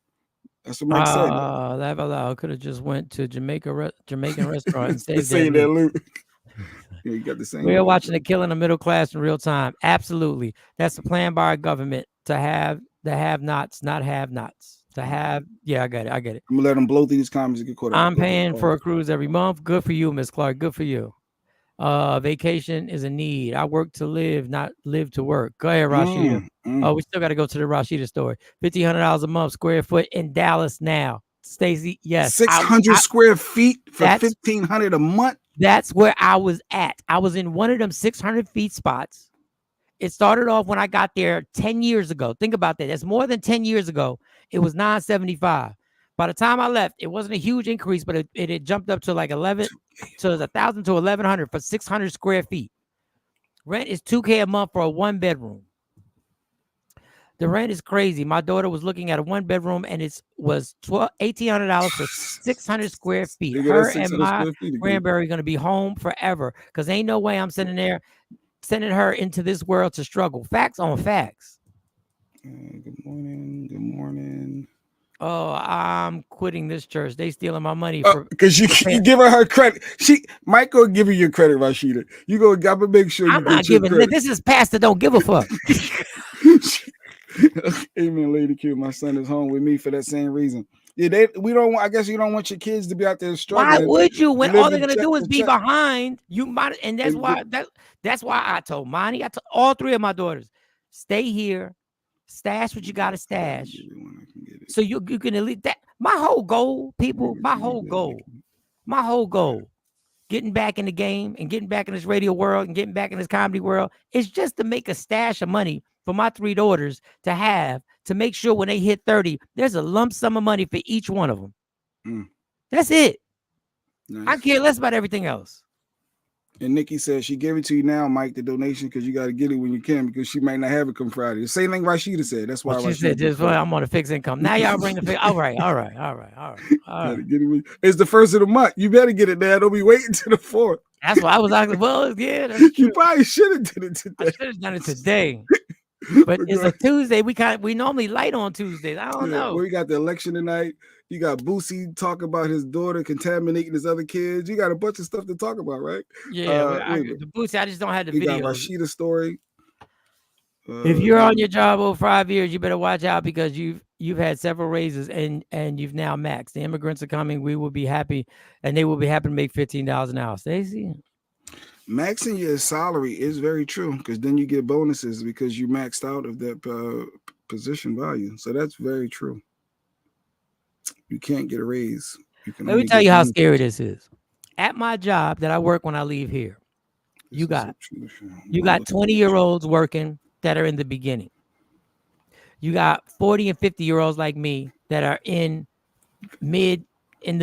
That's what Mike said. Laugh out loud. Could have just went to Jamaican restaurant and saved that loot. Yeah, you got the same. We are watching the killing of middle class in real time. Absolutely. That's the plan by our government to have the have-nots, not have-nots. To have, yeah, I get it. I'm gonna let them blow through these comments and get caught up. I'm paying for a cruise every month. Good for you, Miss Clark. Good for you. Vacation is a need. I work to live, not live to work. Go ahead, Rashida. Oh, we still got to go to the Rashida story. $1,500 a month, square foot in Dallas now. Stacey, yes. 600 square feet for $1,500 a month. That's where I was at. I was in one of them 600 feet spots. It started off when I got there 10 years ago. Think about that. That's more than 10 years ago. It was $975. By the time I left, it wasn't a huge increase, but it had jumped up to like 11, so it's 1,000 to 1,100 for 600 square feet. Rent is $2K a month for a one bedroom. The rent is crazy. My daughter was looking at a one bedroom and it was $1,800 for 600 square feet. Her and my grandberry going to be home forever because ain't no way I'm sending her into this world to struggle. Facts on facts. Good morning. Good morning. Oh, I'm quitting this church. They stealing my money because you give her credit. Michael give you your credit, Rashida. You go gotta make sure I'm not giving credit. This is pastor. Don't give a fuck. Amen, Lady Q. My son is home with me for that same reason. Yeah, we don't. I guess you don't want your kids to be out there struggling. Why would you? When all they're gonna do is be behind, you might, and that's why I told Monty. I told all three of my daughters, stay here, stash what you got to stash, so you can at least that. My whole goal, people. My whole goal, getting back in the game and getting back in this radio world and getting back in this comedy world is just to make a stash of money for my three daughters to make sure when they hit 30, there's a lump sum of money for each one of them. That's it. Nice. I care less about everything else. And Nikki says she gave it to you now, Mike, the donation, because you got to get it when you can, because she might not have it come Friday. The same thing Rashida said. That's why she said, just I'm on a fixed income. Now y'all bring the fix. All right. Get it. It's the first of the month. You better get it now. Don't be waiting till the 4th. That's why I was like, well, yeah, that's true. You probably should have done it today. I should have done it today. But it's a Tuesday. We normally light on Tuesdays. I don't know. We got the election tonight. You got Boosie talk about his daughter contaminating his other kids. You got a bunch of stuff to talk about, right? Yeah, the Boosie, I just don't have the video. You got Rashida's story. If you're on your job over 5 years, you better watch out because you've had several raises and you've now maxed. The immigrants are coming. We will be happy, and they will be happy to make $15 an hour. Stacey. Maxing your salary is very true because then you get bonuses because you maxed out of that position value. So that's very true. You can't get a raise. Let me tell you how scary this is. At my job that I work when I leave here, you got 20-year-olds working that are in the beginning. You got 40 and 50-year-olds like me that are in the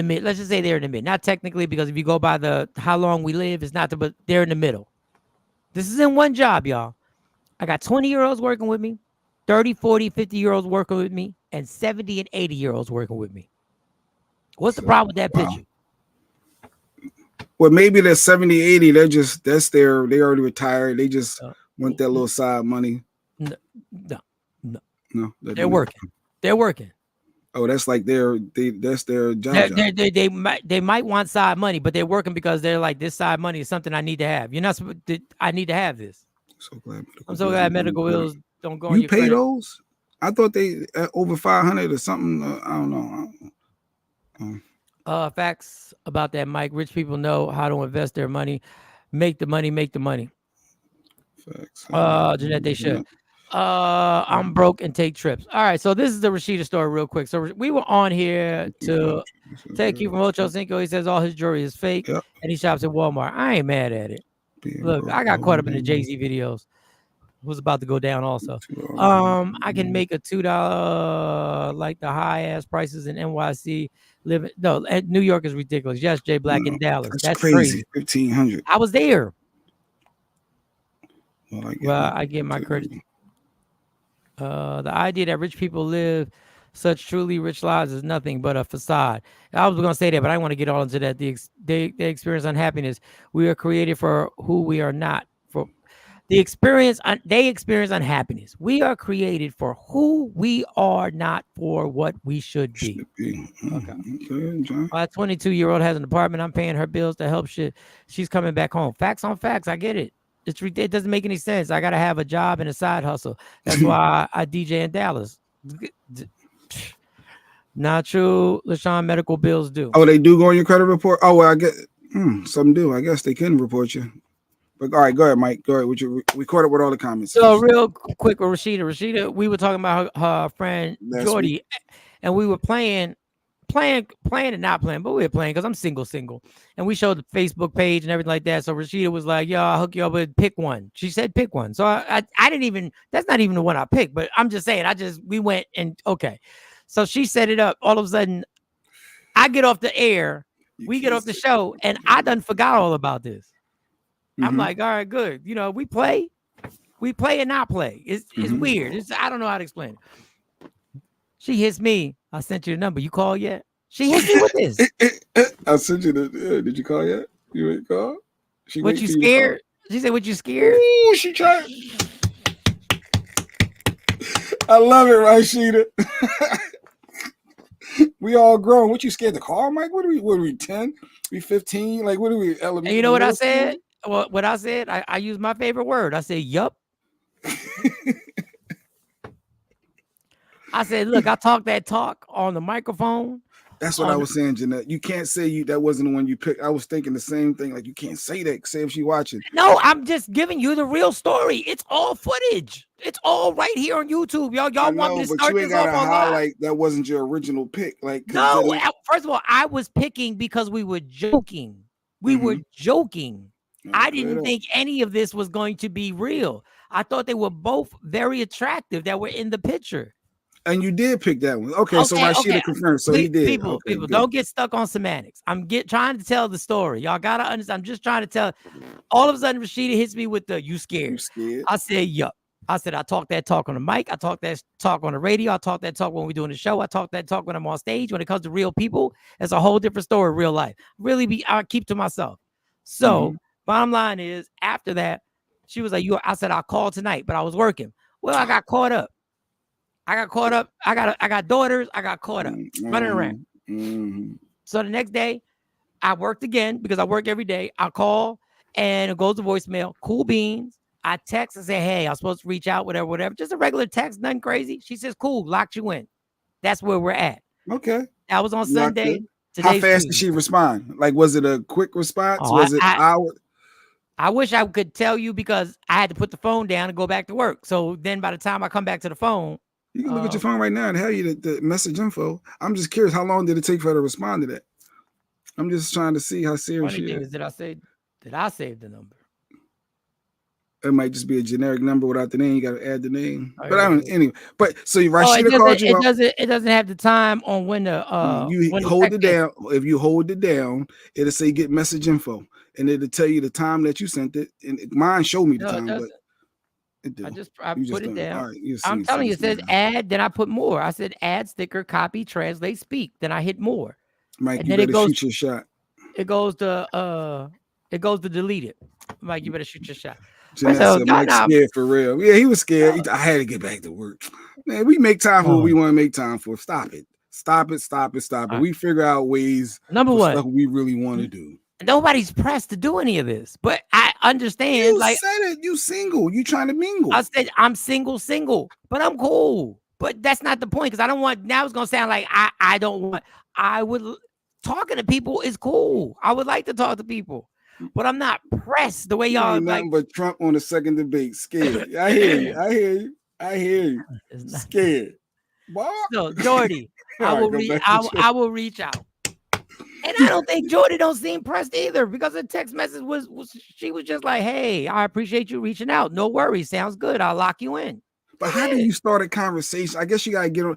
mid. Let's just say they're in the mid. Not technically, because if you go by how long we live, it's not but they're in the middle. This is in one job, y'all. I got 20-year-olds working with me, 30, 40, 50-year-olds working with me, and 70 and 80-year-olds working with me. What's the problem with that picture? Well, maybe they're 70, 80. They already retired. They just want that little side money. No. They're working. They're working. Oh, that's like that's their job. They might want side money, but they're working because they're like, this side money is something I need to have. You're not supposed to, I need to have this. I'm so glad medical bills don't go on your credit. You pay those? I thought they over 500 or something. I don't know. Facts about that, Mike. Rich people know how to invest their money. Make the money. Facts. Jeanette, they should. I'm broke and take trips. All right, so this is the Rashida story real quick. So we were on here to take you from Ocho Cinco. He says all his jewelry is fake and he shops at Walmart. I ain't mad at it. Look, I got caught up in the Jay-Z videos. Was about to go down also. I can make a $2 like the high ass prices in NYC. New York is ridiculous. Yes, Jay Black in Dallas. That's crazy. 1,500. I was there. Well, I get my credit. The idea that rich people live such truly rich lives is nothing but a facade. I was going to say that, but I want to get all into that. They experience unhappiness. We are created for who we are not. For the experience, they experience unhappiness. We are created for who we are, not for what we should be. Okay. My 22-year-old has an apartment. I'm paying her bills to help shit. She's coming back home. Facts on facts. I get it. It doesn't make any sense. I gotta have a job and a side hustle. That's why I DJ in Dallas. Not true. LaShawn, medical bills do. Oh, they do go on your credit report. Oh, well, I get some do. I guess they can report you. But all right, go ahead, Mike. Go ahead. We caught up with all the comments. So real quick with Rashida, we were talking about her friend Jordy, and we were playing and not playing, but we were playing because I'm single. And we showed the Facebook page and everything like that. So Rashida was like, yo, I'll hook you up with pick one. She said pick one. So I didn't even, that's not even the one I picked, but I'm just saying, we went and okay. So she set it up. All of a sudden, I get off the air, we get off the show, and I done forgot all about this. I'm like, all right, good. You know, we play and not play. It's weird. I don't know how to explain it. She hits me. I sent you the number. You call yet? She hit me with this. I sent you the. Did you call yet? You ain't call. What you scared? She said, "What you scared?" Ooh, she tried. I love it, Rashida. We all grown. What you scared to call, Mike? What are we 10? We 15? Like, what are we, elementary? And you know what I said? What I said? I used my favorite word. I said, yup. I said, look, I talk that talk on the microphone. That's what I was saying, Jeanette. You can't say that wasn't the one you picked. I was thinking the same thing. Like, you can't say that. Say if she watching. No, I'm just giving you the real story. It's all footage. It's all right here on YouTube. Y'all want me to start this off on highlight that wasn't your original pick. Like, no, first of all, I was picking because we were joking. We were joking. I didn't think any of this was going to be real. I thought they were both very attractive that were in the picture. And you did pick that one. Okay, so Rashida confirmed. So he did. People, don't get stuck on semantics. I'm trying to tell the story. Y'all gotta understand. I'm just trying to tell. All of a sudden, Rashida hits me with the "you scared." I said, "Yup." I said, "I talk that talk on the mic. I talk that talk on the radio. I talk that talk when we're doing the show. I talk that talk when I'm on stage. When it comes to real people, it's a whole different story. Real life. I keep to myself. So, bottom line is, after that, she was like, I said, I'll call tonight, but I was working. Well, I got caught up. I got daughters. I got caught up running around. So the next day, I worked again because I work every day. I call and it goes to voicemail. Cool beans. I text and say, hey, I'm supposed to reach out, whatever. Just a regular text, nothing crazy. She says, cool, locked you in. That's where we're at. Okay. That was on Sunday. How fast did she respond? Like, was it a quick response? Was it hour? I wish I could tell you because I had to put the phone down and go back to work. So then by the time I come back to the phone, you can look at your phone right now and have you the message info. I'm just curious, how long did it take for her to respond to that? I'm just trying to see how serious she is. Did I save the number? It might just be a generic number without the name. You got to add the name. But I mean, anyway. But so Rashida called you. It doesn't have the time on when the you hold it down. If you hold it down, it'll say get message info, and it'll tell you the time that you sent it. And mine showed me the time, but. I put it down. Right, I'm telling you, it says add, then I put more. I said add sticker, copy, translate, speak. Then I hit more. Mike, and you better shoot your shot. It goes to delete it. Mike, you better shoot your shot. Mike's scared for real. Yeah, he was scared. I had to get back to work. Man, we make time for what we want to make time for. Stop it. Right. We figure out ways. Number one, stuff we really want to do. Nobody's pressed to do any of this, but I understand. You said it. You single. You trying to mingle. I said I'm single, but I'm cool. But that's not the point because I don't want. Now it's gonna sound like I don't want. I would talking to people is cool. I would like to talk to people, but I'm not pressed the way y'all ain't nothing but Trump on the second debate. Scared. I hear you. Scared. So Jordy, I will reach out. And I don't think Jordy don't seem pressed either because the text message was she was just like, hey, I appreciate you reaching out. No worries. Sounds good. I'll lock you in. But how do you start a conversation? I guess you got to get on.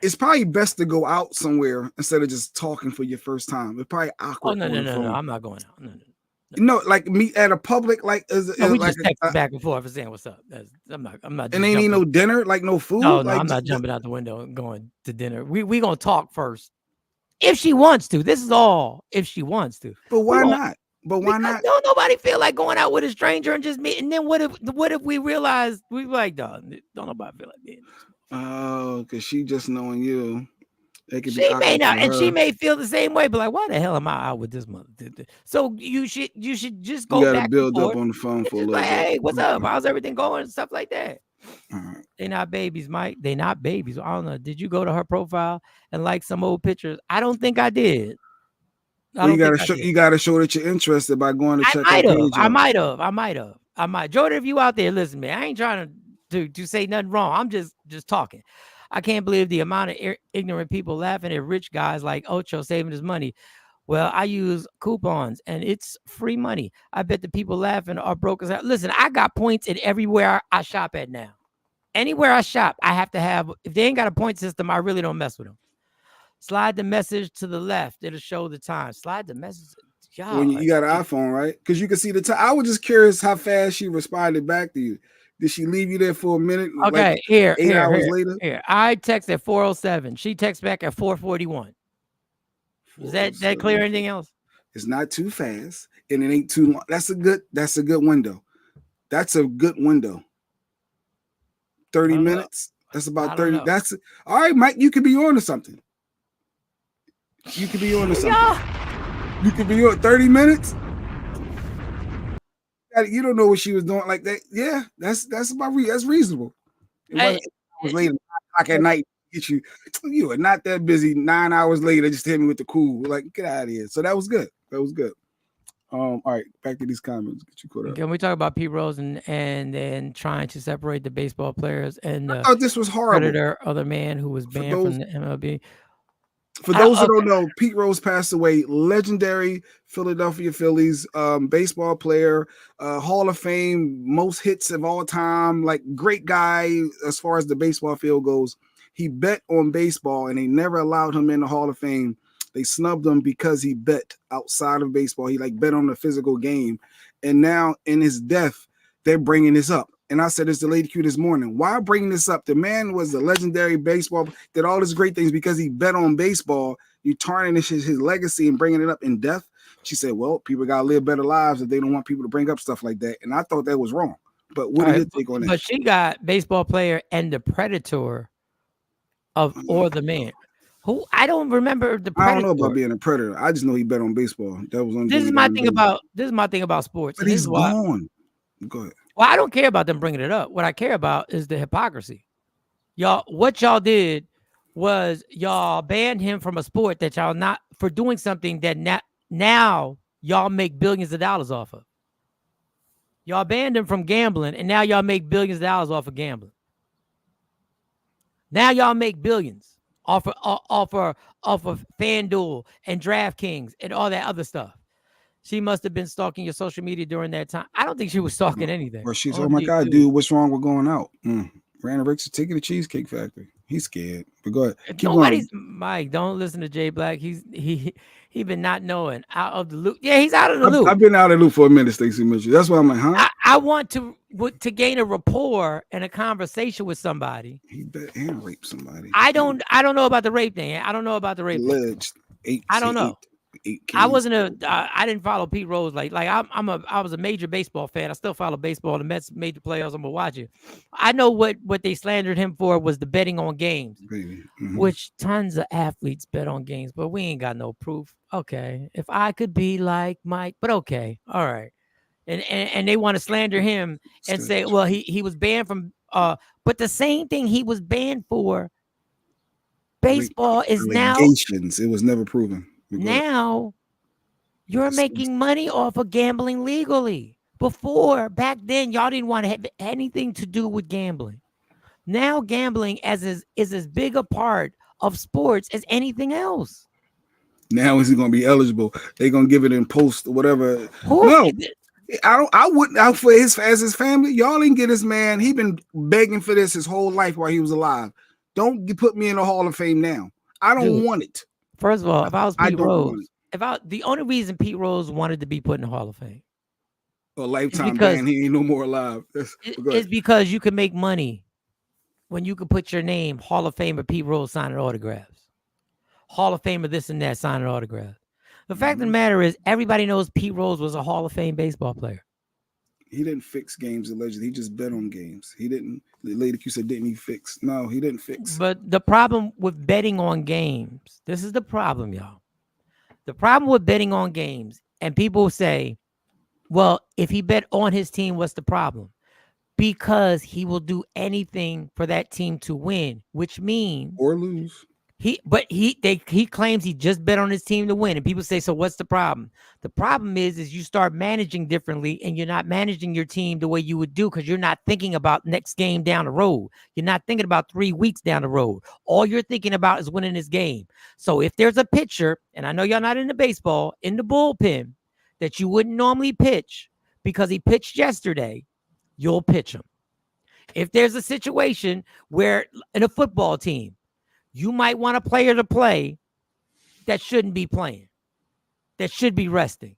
It's probably best to go out somewhere instead of just talking for your first time. It's probably awkward. Oh, no. I'm not going out. No, like meet at a public, like we just text back and forth and saying what's up. I'm not. And ain't no dinner, like no food. No, like, I'm not jumping out the window and going to dinner. We gonna talk first. If she wants to, this is all if she wants to. But why not? Don't nobody feel like going out with a stranger and just meet. And then what if we realize we like, don't nobody feel like being. Oh, because she just knowing you. She may not, and she may feel the same way, but like, why the hell am I out with this mother? So you should just go. You gotta build up on the phone for a little bit. Hey, what's up? How's everything going? And stuff like that. They're not babies, Mike. They're not babies. I don't know. Did you go to her profile and like some old pictures? I don't think I did. You gotta show that you're interested by going to check her page. I might have. Jordan, if you out there, listen, man. I ain't trying to say nothing wrong. I'm just talking. I can't believe the amount of ignorant people laughing at rich guys like Ocho saving his money. Well, I use coupons and it's free money. I bet the people laughing are broke as hell. Listen, I got points in everywhere I shop at now. Anywhere I shop, I have to have, if they ain't got a point system, I really don't mess with them. Slide the message to the left. It'll show the time. Slide the message. When you got an iPhone, right? Because you can see the time. I was just curious how fast she responded back to you. Did she leave you there for a minute? Okay, like here. 8 hours later? Here. I text at 4:07. She texts back at 4:41. Is that clear? Anything else? It's not too fast and it ain't too long. That's a good window. That's a good window. 30 minutes. That's about 30. That's all right, Mike. You could be on to something. You could be on to something. You could be on 30 minutes. You don't know what she was doing like that. Yeah, that's about that's reasonable. It was late at night. Get you. You are not that busy. 9 hours later, just hit me with the cool. Like, get out of here. So that was good. All right, back to these comments. Get you caught up. Can we talk about Pete Rose and then trying to separate the baseball players and I thought this was horrible. Predator, other man who was banned from the MLB. For those who don't know, Pete Rose passed away. Legendary Philadelphia Phillies baseball player, Hall of Fame, most hits of all time. Like, great guy as far as the baseball field goes. He bet on baseball, and they never allowed him in the Hall of Fame. They snubbed him because he bet outside of baseball. He bet on the physical game. And now in his death, they're bringing this up. And I said this to Lady Q this morning. Why bring this up? The man was a legendary baseball, did all these great things because he bet on baseball. You tarnish his legacy and bringing it up in death. She said, well, people got to live better lives if they don't want people to bring up stuff like that. And I thought that was wrong. But what did you take on that? But she got baseball player and the Predator or the man. Who I don't remember the Predator. I don't know about being a Predator. I just know he bet on baseball. That was this is my thing about sports. But he's gone. Go ahead. Well, I don't care about them bringing it up. What I care about is the hypocrisy. What y'all did was y'all banned him from a sport that y'all not for doing something that now y'all make billions of dollars off of. Y'all banned him from gambling, and now y'all make billions of dollars off of gambling. Now y'all make billions off of FanDuel and DraftKings and all that other stuff. She must have been stalking your social media during that time. I don't think she was stalking anything. Or she's, oh my God, dude, what's wrong with going out? Brandon Ricks is taking the Cheesecake Factory. He's scared. But go ahead. Mike, don't listen to Jay Black. He been not knowing out of the loop. Yeah, he's out of the loop. I've been out of the loop for a minute, Stacey Mitchell. That's why I'm like, huh? I want to gain a rapport and a conversation with somebody. He bet and raped somebody. I don't know about the rape thing. I don't know about the rape. Alleged. I don't know. I didn't follow Pete Rose like I was a major baseball fan. I still follow baseball. The Mets made the playoffs. I'm gonna watch it. I know what they slandered him for was the betting on games, which tons of athletes bet on games, but we ain't got no proof. Okay, if I could be like Mike, but okay, all right, and they want to slander him and say, well, he was banned from but the same thing he was banned for. Baseball is now. It was never proven. Now you're making money off of gambling legally. Before, back then, y'all didn't want to have anything to do with gambling. Now gambling is as big a part of sports as anything else. Now is he going to be eligible? They're going to give it in post or whatever. No, I wouldn't. For his family, y'all didn't get this man. He been begging for this his whole life while he was alive. Don't put me in the Hall of Fame now. I don't want it. First of all, if I was Pete Rose, the only reason Pete Rose wanted to be put in the Hall of Fame, a lifetime ban, he ain't no more alive. It's because you can make money when you can put your name, Hall of Famer Pete Rose, signing autographs, Hall of Famer this and that, signing autographs. The fact of the matter is, everybody knows Pete Rose was a Hall of Fame baseball player. He didn't fix games, allegedly. He just bet on games. He didn't. Lady Q said, didn't he fix? No, he didn't fix. But the problem with betting on games, this is the problem, y'all. The problem with betting on games, and people say, well, if he bet on his team, what's the problem? Because he will do anything for that team to win, which means or lose. He claims he just bet on his team to win, and people say, so what's the problem? The problem is you start managing differently, and you're not managing your team the way you would do because you're not thinking about next game down the road. You're not thinking about 3 weeks down the road. All you're thinking about is winning this game. So if there's a pitcher, and I know y'all not into baseball, in the bullpen that you wouldn't normally pitch because he pitched yesterday, you'll pitch him. If there's a situation where in a football team, you might want a player to play that shouldn't be playing, that should be resting.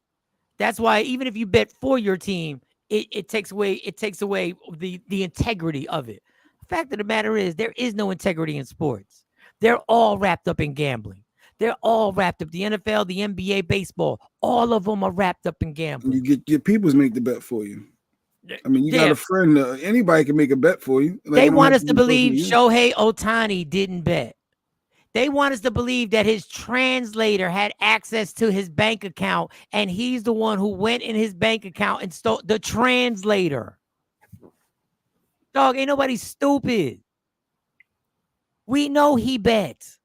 That's why even if you bet for your team, it takes away the integrity of it. The fact of the matter is there is no integrity in sports. They're all wrapped up in gambling. They're all wrapped up. The NFL, the NBA, baseball, all of them are wrapped up in gambling. You get your peoples make the bet for you. I mean, you got a friend. Anybody can make a bet for you. Like, they want us to believe Shohei Ohtani didn't bet. They want us to believe that his translator had access to his bank account, and he's the one who went in his bank account and stole the translator. Dog, ain't nobody stupid. We know he bets.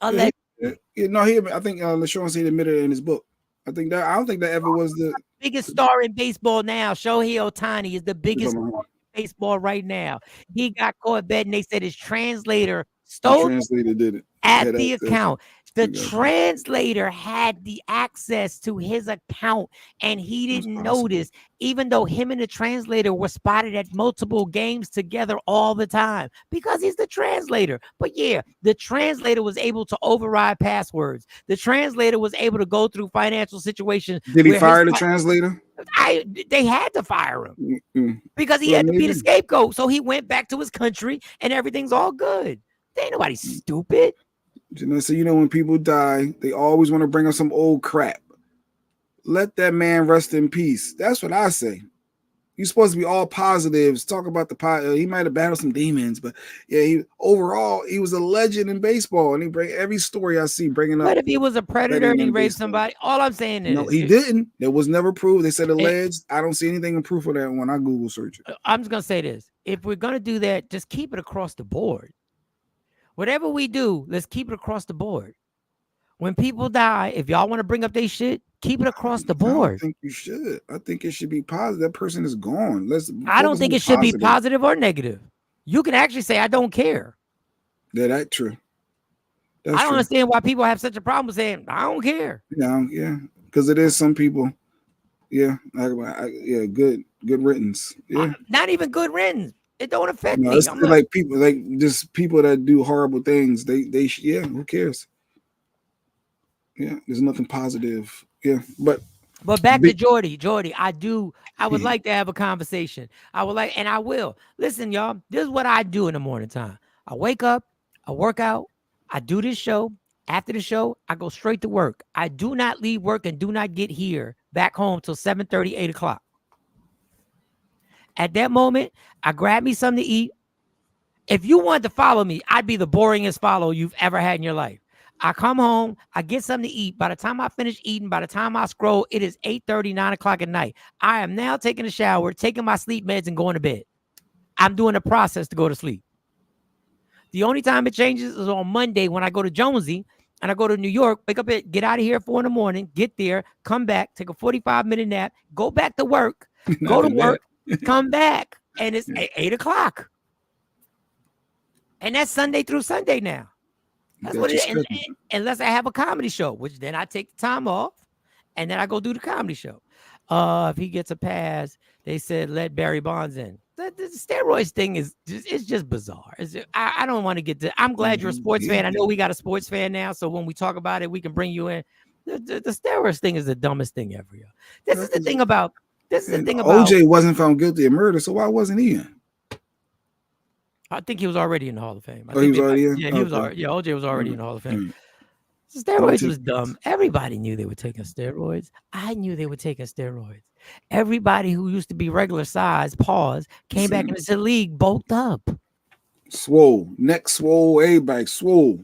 I think LeSean said he admitted it in his book. I don't think that ever was the biggest star in baseball now. Shohei Ohtani is the biggest star in baseball right now. He got caught betting. They said his translator stole. The translator did it at the account. The translator had the access to his account, and he didn't notice, even though him and the translator were spotted at multiple games together all the time, because he's the translator. But yeah, the translator was able to override passwords. The translator was able to go through financial situations. Did he fire the translator? They had to fire him because he had to be the scapegoat. So he went back to his country, and everything's all good. There ain't nobody stupid. So when people die, they always want to bring up some old crap. Let that man rest in peace. That's what I say. You're supposed to be all positives. Talk about he might have battled some demons, but yeah, he was a legend in baseball, and he bring every story I see bringing up. But if he was a predator and he raped somebody, all I'm saying is no, he didn't. That was never proved. They said alleged. I don't see anything in proof of that when I Google search it. I'm just gonna say this: if we're gonna do that, just keep it across the board. Whatever we do, let's keep it across the board. When people die, if y'all want to bring up their shit, keep it across the board. I think you should. I think it should be positive. That person is gone. I don't think it should be positive or negative. You can actually say, I don't care. Yeah, that's true. I don't understand why people have such a problem with saying, I don't care. Yeah. Because it is some people. Yeah. Good riddance. Yeah. Not even good riddance. It don't affect me. It's like people, just people that do horrible things. They who cares? Yeah, there's nothing positive. Yeah, but back to Jordy. I would like to have a conversation. I will. Listen, y'all, this is what I do in the morning time. I wake up, I work out, I do this show. After the show, I go straight to work. I do not leave work and do not get back home till 7:30, 8 o'clock. At that moment, I grab me something to eat. If you wanted to follow me, I'd be the boringest follow you've ever had in your life. I come home, I get something to eat. By the time I finish eating, by the time I scroll, it is 8:30, 9 o'clock at night. I am now taking a shower, taking my sleep meds, and going to bed. I'm doing a process to go to sleep. The only time it changes is on Monday when I go to Jonesy and I go to New York, wake up, get out of here at 4 a.m, get there, come back, take a 45-minute nap, go back to work, go to work, come back, and it's 8 o'clock. And that's Sunday through Sunday now. That's what it is. Unless I have a comedy show, which then I take the time off and then I go do the comedy show. If he gets a pass, they said let Barry Bonds in. The steroids thing is just bizarre. I don't want to get to. I'm glad you're a sports fan. I know we got a sports fan now, so when we talk about it, we can bring you in. The steroids thing is the dumbest thing ever. This is the thing about OJ wasn't found guilty of murder, so why wasn't he in? I think he was already in the Hall of Fame. He was already in? Yeah, he was already. Yeah, OJ was already in the Hall of Fame. Steroids was dumb. Everybody knew they were taking steroids. I knew they were taking steroids. Everybody who used to be regular size, came back into the league, bulked up. Swole. Neck swole, everybody swole.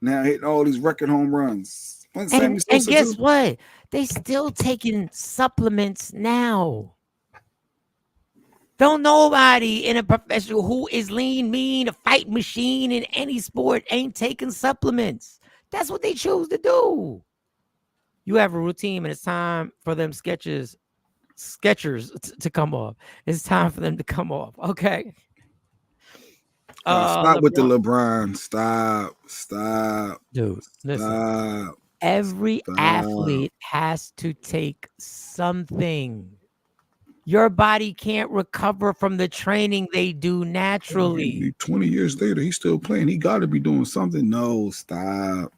Now hitting all these record home runs. And guess what? They still taking supplements now. Don't nobody in a professional who is lean, mean, a fight machine in any sport ain't taking supplements. That's what they choose to do. You have a routine and it's time for them Skechers to come off. It's time for them to come off. Okay. Stop with the LeBron. Stop. Dude, listen. Every athlete has to take something. Your body can't recover from the training they do naturally. 20 years later, he's still playing. He got to be doing something. No, stop.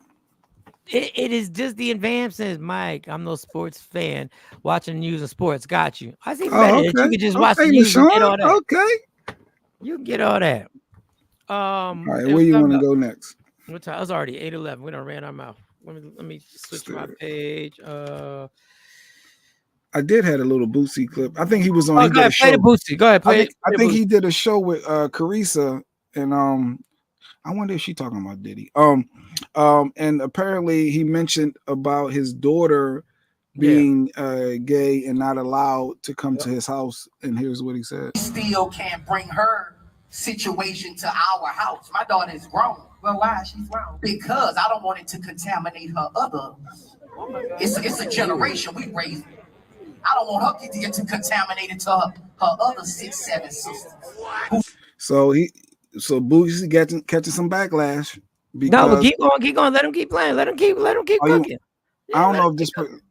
It is just the advances, Mike. I'm no sports fan. Watching news and sports got you. I think better that you can just watch the news and get all that. Okay. You can get all that. All right, where you want to go next? What time? It was already 8:11. We done ran our mouth. Let me switch my page. I did had a little Boosie clip. I think he was on. Oh, go ahead, play the Boosie. Go ahead, play. I think he did a show with Carissa, and I wonder if she talking about Diddy. And apparently he mentioned about his daughter being gay and not allowed to come to his house. And here's what he said: "Still can't bring her situation to our house. My daughter is grown. Well, why she's grown? Because I don't want it to contaminate her other. It's a generation we raised. I don't want her to get contaminated to her other 6, 7 sisters." So Boosie catching some backlash. No, but keep going. Let him keep playing. Let him keep cooking. I don't know if this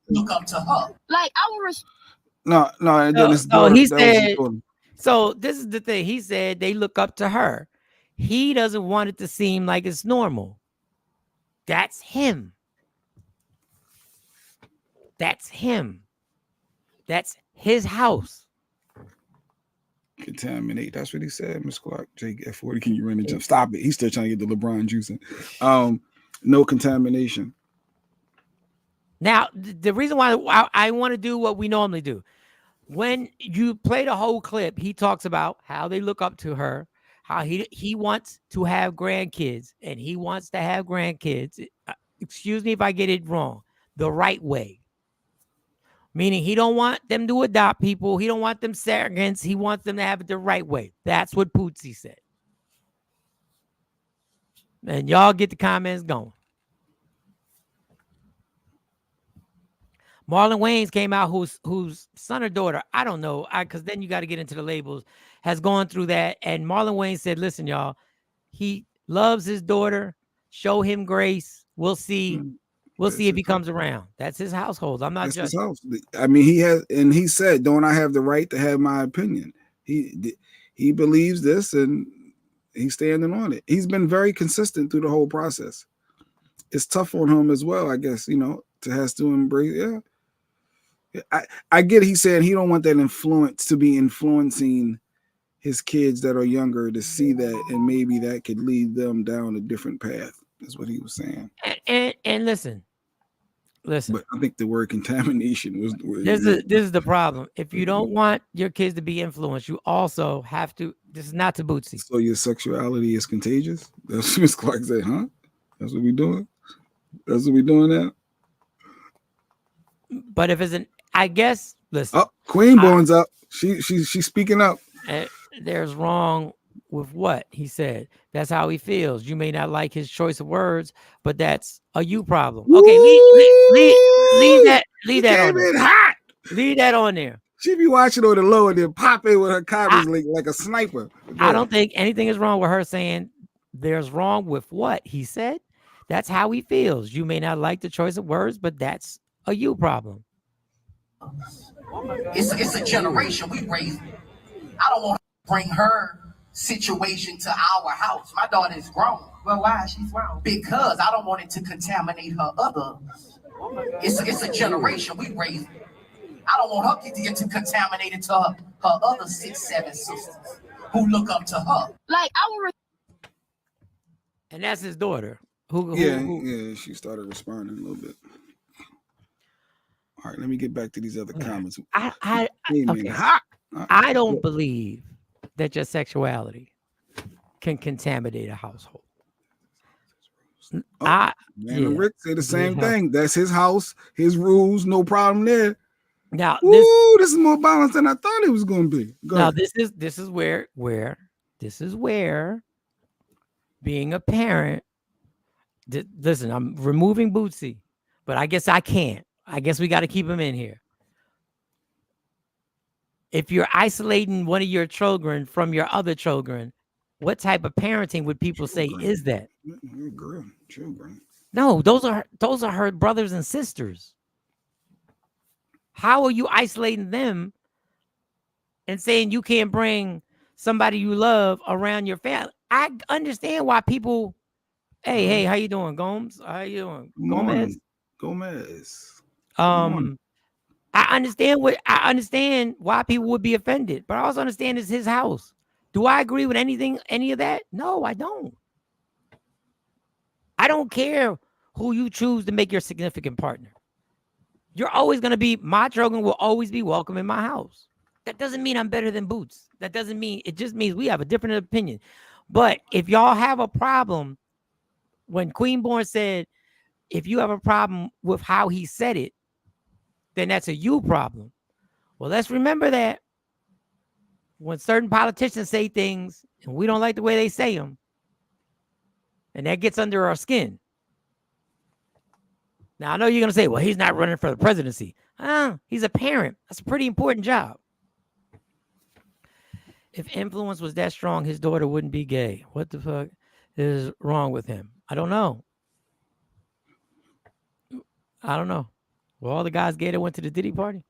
look up to her. Like I was. No. And then he said. So this is the thing. He said they look up to her. He doesn't want it to seem like it's normal. That's him. That's him. That's his house. Contaminate. That's what he said, Miss Clark. Jake at 40, can you run and jump? Stop it. He's still trying to get the LeBron juicing. No contamination. Now, the reason why I want to do what we normally do, when you play the whole clip, he talks about how they look up to her, how he wants to have grandkids, and he wants to have grandkids. Excuse me if I get it wrong. The right way. Meaning he don't want them to adopt people. He don't want them surrogates. He wants them to have it the right way. That's what Pootsy said. And y'all get the comments going. Marlon Wayans came out, whose son or daughter, I don't know, because then you got to get into the labels, has gone through that. And Marlon Wayans said, listen, y'all, he loves his daughter. Show him grace. We'll see. We'll see if he comes around. That's his household. I'm not judging. His house. I mean, he said, don't I have the right to have my opinion? He believes this and he's standing on it. He's been very consistent through the whole process. It's tough on him as well, I guess, to has to embrace. Yeah. I get it. He said he don't want that influence to be influencing his kids that are younger to see that, and maybe that could lead them down a different path. That's what he was saying. And listen. But I think the word contamination was the word. This is the problem. If you don't want your kids to be influenced, you also have to. This is not to Bootsy. So your sexuality is contagious. That's what Miss Clark said, huh? That's what we doing. That's what we doing now. But if it's I guess. Listen. Oh, Queen Born's up. She's speaking up. There's wrong with what he said. That's how he feels. You may not like his choice of words, but that's a you problem. Okay, leave that on there. Hot. Leave that on there. She be watching on the low and then pop in with her comments like a sniper. I don't think anything is wrong with her saying there's wrong with what he said. That's how he feels. You may not like the choice of words, but that's a you problem. It's a generation we raised. I don't want to bring her situation to our house. My daughter is grown. Well, why she's grown? Because I don't want it to contaminate her other. It's a generation we raised. I don't want her to get contaminated to her other 6, 7 sisters who look up to her. Like and that's his daughter. Yeah, she started responding a little bit. All right, let me get back to these other comments. I don't believe that your sexuality can contaminate a household. Rick said the same thing. That's his house, his rules, no problem there. Now, this is more balanced than I thought it was going to be. Now, this is where being a parent. Listen, I'm removing Bootsy, but I guess I can't. I guess we got to keep him in here. If you're isolating one of your children from your other children, what type of parenting would people say is that? Children. No, those are her brothers and sisters. How are you isolating them and saying you can't bring somebody you love around your family? I understand why people. Hey, how you doing, Gomes? How you doing, Gomez? I understand why people would be offended, but I also understand it's his house. Do I agree with any of that? No, I don't. I don't care who you choose to make your significant partner. You're always going to be, my children will always be welcome in my house. That doesn't mean I'm better than Boots. That doesn't mean, it just means we have a different opinion. But if y'all have a problem, when Queenborn said, if you have a problem with how he said it, then that's a you problem. Well, let's remember that when certain politicians say things and we don't like the way they say them, and that gets under our skin. Now, I know you're going to say, well, he's not running for the presidency. He's a parent. That's a pretty important job. If influence was that strong, his daughter wouldn't be gay. What the fuck is wrong with him? I don't know. Well, all the guys gay that went to the Diddy party?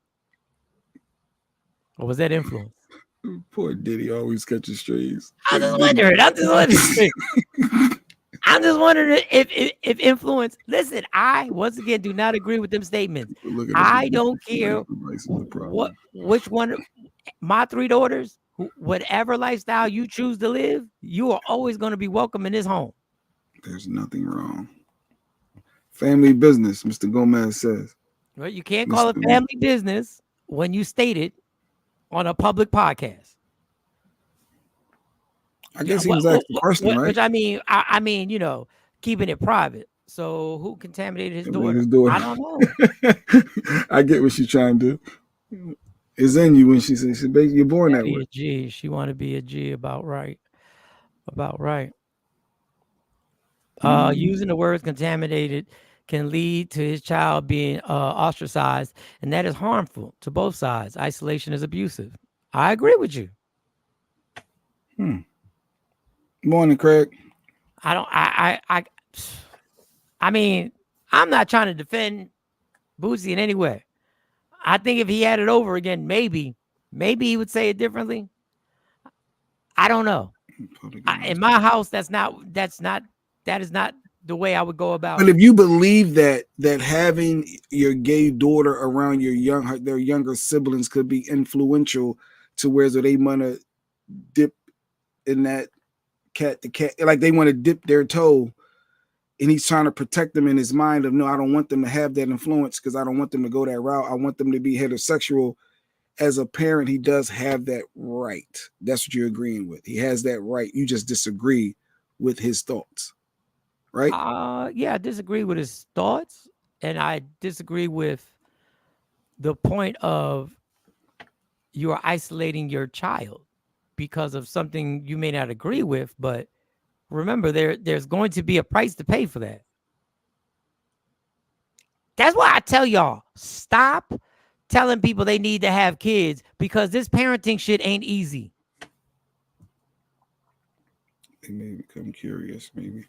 Or was that influence? Poor Diddy always catches strays. I'm just wondering if influence. Listen, I once again do not agree with them statements. I don't care which one. My 3 daughters, whatever lifestyle you choose to live, you are always going to be welcome in this home. There's nothing wrong. Family business, Mr. Gomez says. Well, you can't call it family business when you state it on a public podcast. I guess he was asking personal, right? Which I mean, you know, keeping it private. So who contaminated his daughter? I don't know. I get what she's trying to do. It's in you when she says you're born that way. A G. She want to be a G about right. Using the words contaminated can lead to his child being ostracized, and that is harmful to both sides. Isolation is abusive. I agree with you. Morning, Craig. I mean, I'm not trying to defend Bootsy in any way. I think if he had it over again, maybe he would say it differently. I don't know. In my house, that is not the way I would go about. But if you believe that having your gay daughter around their younger siblings could be influential to where they want to dip in that cat, like they want to dip their toe, and he's trying to protect them in his mind of, no, I don't want them to have that influence because I don't want them to go that route. I want them to be heterosexual. As a parent, he does have that right. That's what you're agreeing with. He has that right. You just disagree with his thoughts, right? Yeah, I disagree with his thoughts, and I disagree with the point of you are isolating your child because of something you may not agree with, but remember, there's going to be a price to pay for that. That's why I tell y'all, stop telling people they need to have kids because this parenting shit ain't easy. They may become curious, maybe.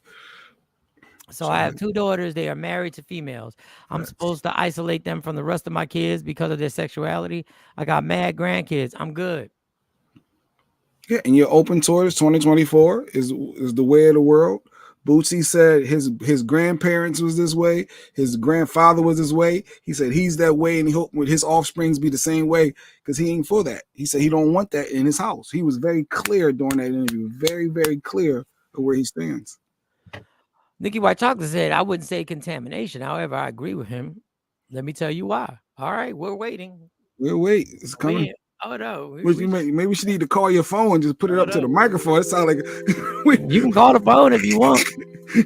So I have 2 daughters. They are married to females. I'm supposed to isolate them from the rest of my kids because of their sexuality. I got mad grandkids. I'm good. Yeah, and you're open towards 2024 is the way of the world. Bootsy said his grandparents was this way, his grandfather was this way. He said he's that way, and he hoped with his offsprings be the same way because he ain't for that. He said he don't want that in his house. He was very clear during that interview, very, very clear of where he stands. Nikki White Chocolate said, I wouldn't say contamination. However, I agree with him. Let me tell you why. All right, we're waiting. We'll wait. It's coming. Oh no! Maybe we should need to call your phone and just put it up to the microphone. It sounds like you can call the phone if you want.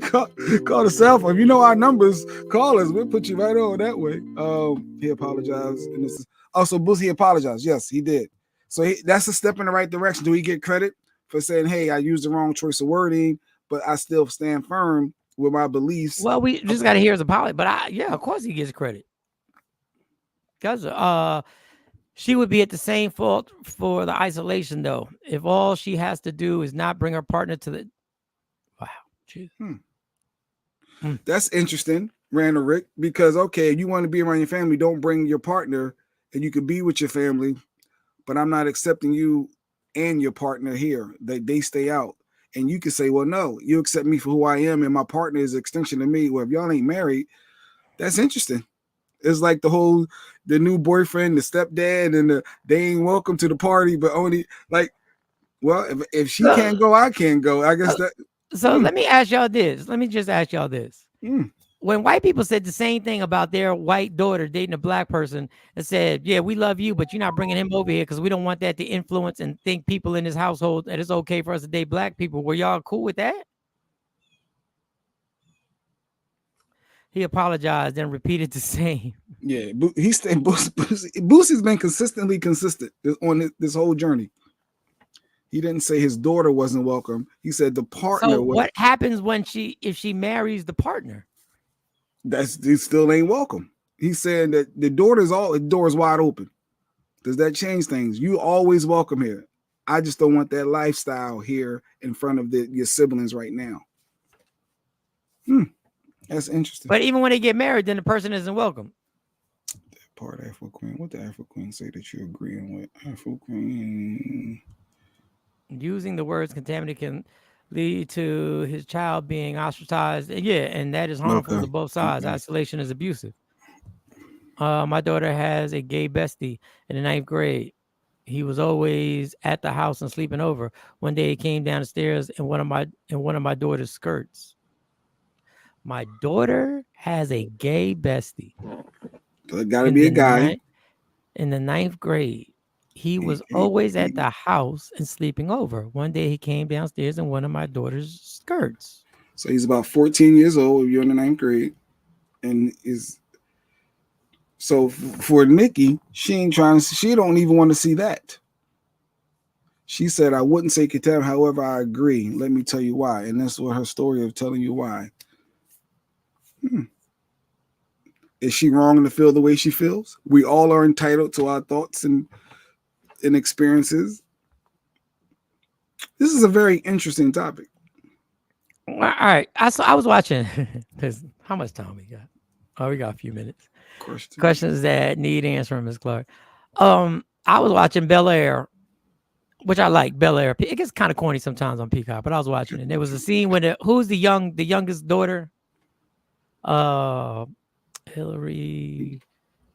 call the cell phone. If you know our numbers, call us. We'll put you right on that way. He apologized, and this is also Bootsy apologized. Yes, he did. So that's a step in the right direction. Do he get credit for saying, "Hey, I used the wrong choice of wording, but I still stand firm with my beliefs"? Well, we just got to hear his apology. But of course, he gets credit because she would be at the same fault for the isolation, though, if all she has to do is not bring her partner to the. Wow. That's interesting, Randall Rick, because, okay, if you want to be around your family, don't bring your partner, and you can be with your family, but I'm not accepting you and your partner here. They stay out. And you can say, well, no, you accept me for who I am, and my partner is an extension of me. Well, if y'all ain't married, that's interesting. It's like the new boyfriend, the stepdad, and they ain't welcome to the party, but only like, well, if she can't go, I can't go. I guess that. So let me ask y'all this. Let me just ask y'all this. when white people said the same thing about their white daughter dating a black person and said, yeah, we love you, but you're not bringing him over here because we don't want that to influence and think people in his household that it's okay for us to date black people. Were y'all cool with that? He apologized and repeated the same. Yeah, he stayed. Boosie's been consistently consistent on this whole journey. He didn't say his daughter wasn't welcome. He said the partner. So what happens when if she marries the partner? He still ain't welcome. He's saying that the door's wide open. Does that change things? You always welcome here. I just don't want that lifestyle here in front of your siblings right now. That's interesting. But even when they get married, then the person isn't welcome. That part Afro Queen. What the Afro Queen say that you're agreeing with? Afro Queen. Using the words contaminated can lead to his child being ostracized. Yeah, and that is harmful to both sides. Okay. Isolation is abusive. My daughter has a gay bestie in the 9th grade. He was always at the house and sleeping over. One day he came down the stairs in one of my daughter's skirts. My daughter has a gay bestie. So it gotta be a guy. In the 9th grade. He was always at the house and sleeping over. One day he came downstairs in one of my daughter's skirts. So he's about 14 years old. You're in the 9th grade. And so for Nikki, she don't even want to see that. She said, I wouldn't say contempt, however, I agree. Let me tell you why. And that's what her story of telling you why. Is she wrong to feel the way she feels? We all are entitled to our thoughts and experiences. This is a very interesting topic. All right. I was watching. How much time we got? Oh, we got a few minutes. Questions that need answering, Ms. Clark. I was watching Bel Air, which I like. Bel Air. It gets kind of corny sometimes on Peacock, but I was watching it. There was a scene where who's the youngest daughter? Hillary.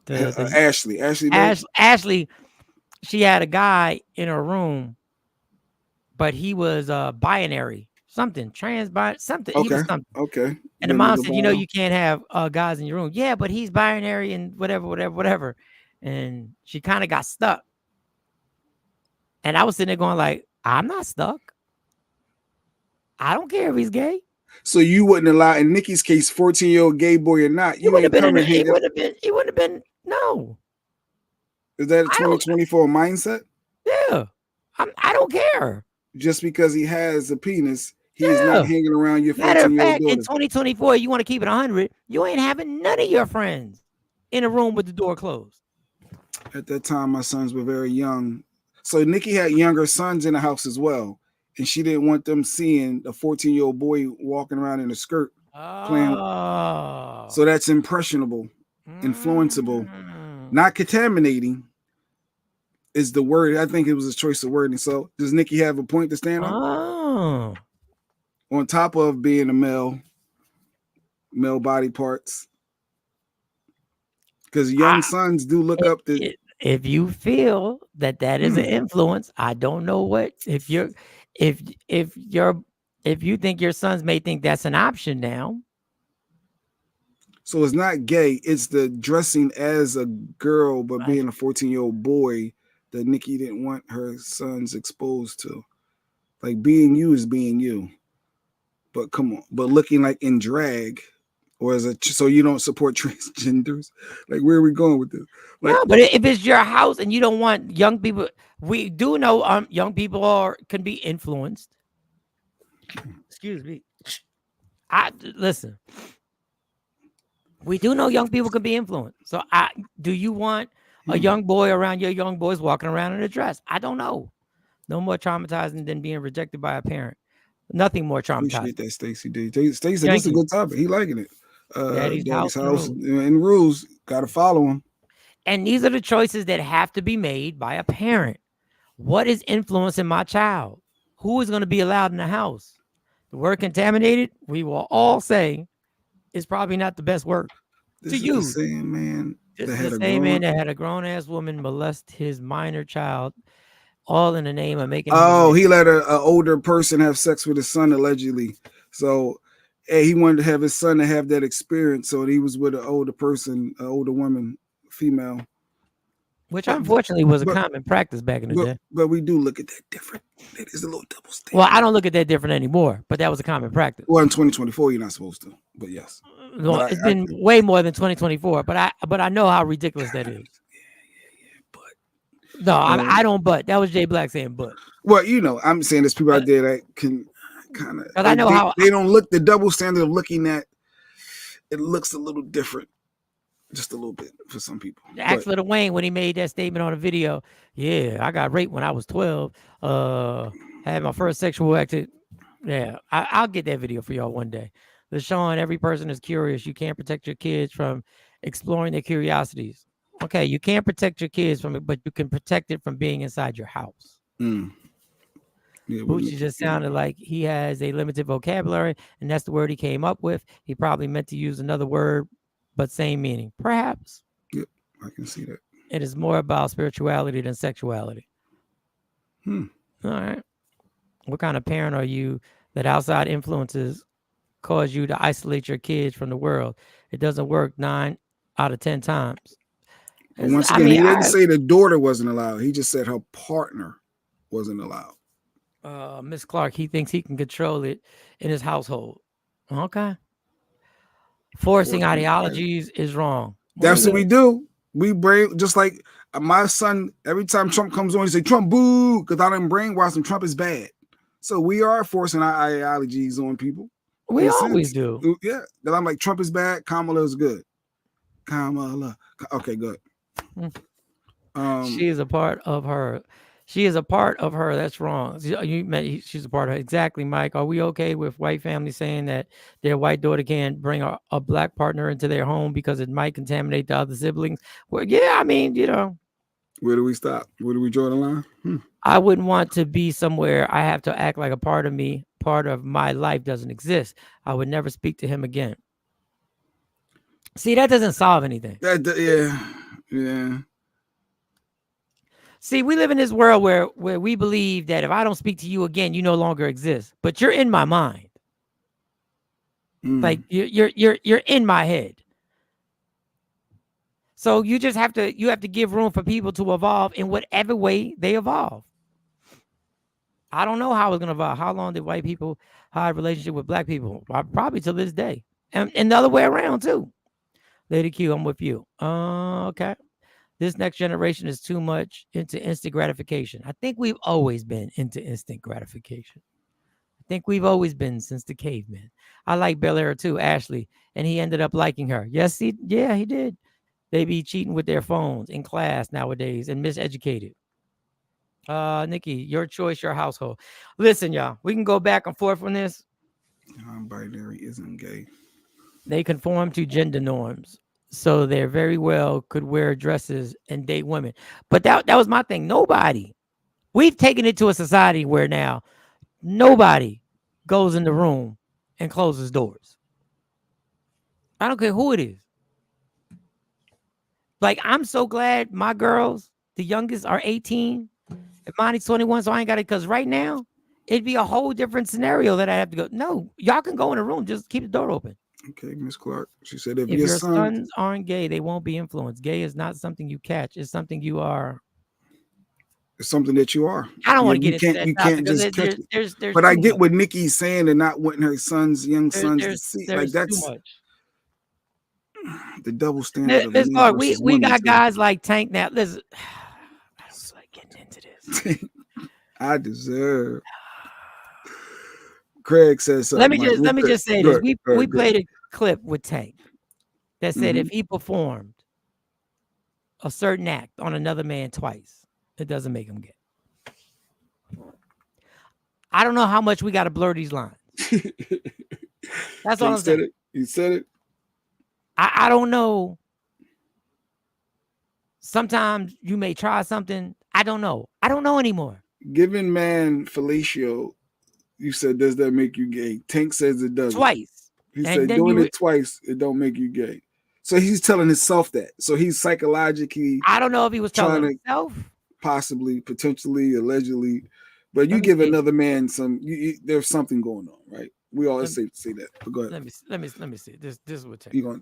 Ashley. Ashley. She had a guy in her room, but he was binary, something something. Okay. He was something. Okay. And the mom said, you can't have guys in your room. Yeah, but he's binary and whatever. And she kind of got stuck. And I was sitting there going like, I'm not stuck. I don't care if he's gay. So you wouldn't allow, in Nikki's case, 14-year-old gay boy or not? He wouldn't have been. No. Is that a 2024 mindset? Yeah. I don't care. Just because he has a penis, he is not hanging around your 14-year-old daughter. In 2024, you want to keep it 100, you ain't having none of your friends in a room with the door closed. At that time, my sons were very young. So Nikki had younger sons in the house as well. And she didn't want them seeing a 14-year-old boy walking around in a skirt playing. So that's impressionable, influenceable. Not contaminating is the word. I think it was a choice of wording. So does Nikki have a point to stand on? On top of being a male body parts. Because young sons do look up to. If you feel that is an influence, I don't know what. If you think your sons may think that's an option now. So it's not gay. It's the dressing as a girl, but being a 14-year-old boy that Nikki didn't want her sons exposed to. Like being you is being you. But come on. But looking like in drag or so you don't support transgenders. Like where are we going with this? Like, no, but if it's your house and you don't want young people, we do know young people can be influenced. Excuse me. Listen. We do know young people can be influenced. So do you want a young boy around your young boys walking around in a dress? I don't know. No more traumatizing than being rejected by a parent. Nothing more traumatizing. Appreciate that, Stacey D. Stacey said this is a good topic. He liking it. Daddy's house and rules. Got to follow him. And these are the choices that have to be made by a parent. What is influencing my child? Who is going to be allowed in the house? The word contaminated, we will all say, is probably not the best word to use. The same man that had a grown-ass woman molest his minor child, all in the name of making. He let an older person have sex with his son allegedly. So he wanted to have his son to have that experience, so he was with an older person, an older woman, female. Which unfortunately was a common practice back in the day. But we do look at that different. It is a little double standard. Well, I don't look at that different anymore, but that was a common practice. Well, in 2024, you're not supposed to, but yes. No, it's been way more than 2024, but I know how ridiculous that is. But no, I don't. But that was Jay Black saying, but. Well, I'm saying there's people out there that can kind of. I know how they don't look the double standard of looking at. It looks a little different. Just a little bit for some people. Ask Lil Wayne when he made that statement on a video. Yeah, I got raped when I was 12. Had my first sexual activity. Yeah, I'll get that video for y'all one day. LaShawn, every person is curious. You can't protect your kids from exploring their curiosities. Okay, you can't protect your kids from it, but you can protect it from being inside your house. Mm. Yeah, Bucci just sounded like he has a limited vocabulary, and that's the word he came up with. He probably meant to use another word, but same meaning. Perhaps. Yep, I can see that. It is more about spirituality than sexuality. All right. What kind of parent are you that outside influences cause you to isolate your kids from the world? It doesn't work 9 out of 10 times. But once again, he didn't say the daughter wasn't allowed. He just said her partner wasn't allowed. Miss Clark, he thinks he can control it in his household. Okay. Forcing ideologies is wrong. That's what we do. We brain, just like my son, every time Trump comes on, he say, Trump, boo, because I done brainwashed him. Trump is bad. So we are forcing our ideologies on people. We always do. Yeah. Then I'm like, Trump is bad. Kamala is good. Kamala. Okay, good. She is a part of her. She is a part of her. That's wrong. She's a part of her. Exactly, Mike. Are we okay with white families saying that their white daughter can't bring a black partner into their home because it might contaminate the other siblings? Well, yeah, I mean, Where do we stop? Where do we draw the line? I wouldn't want to be somewhere I have to act like a part of my life doesn't exist. I would never speak to him again. See, that doesn't solve anything. Yeah. See, we live in this world where we believe that if I don't speak to you again, you no longer exist. But you're in my mind. Like you're in my head. So you just have to give room for people to evolve in whatever way they evolve. I don't know how it's gonna evolve. How long did white people have a relationship with black people? Probably to this day, and the other way around too. Lady Q, I'm with you. Okay. This next generation is too much into instant gratification. I think we've always been into instant gratification. I think we've always been since the cavemen. I like Bel Air too, Ashley, and he ended up liking her. Yes, he did. They be cheating with their phones in class nowadays and miseducated. Nikki, your choice, your household. Listen, y'all, we can go back and forth on this. Non-binary isn't gay. They conform to gender norms. So they very well could wear dresses and date women. But that was my thing. We've taken it to a society where now nobody goes in the room and closes doors. I don't care who it is. Like, I'm so glad my girls, the youngest, are 18. And Monty's 21, so I ain't got it. Because right now, it'd be a whole different scenario that I have to go. No, y'all can go in the room. Just keep the door open. Okay, Miss Clark. She said if your sons aren't gay, they won't be influenced. Gay is not something you catch. It's something you are. It's something that you are. I don't want to get into that. You can't just catch it. But I get what Nikki's saying and not wanting her young sons to see. Like, that's too much. The double standard. Miss Clark, we got guys like Tank now. Listen, I don't like getting into this. I deserve. Craig says something. Let me just say this. We played a clip with Tank that said if he performed a certain act on another man twice, it doesn't make him gay. I don't know how much we got to blur these lines. That's all I'm saying. You said it. I don't know. Sometimes you may try something. I don't know. I don't know anymore. Giving man fellatio, you said, does that make you gay? Tank says it doesn't. Twice. He said doing it twice, it don't make you gay. So he's telling himself that. So he's psychologically. I don't know if he was telling himself. Possibly, potentially, allegedly. But you give another man some, there's something going on, right? We always say that. But go ahead. Let me see. This is what you going.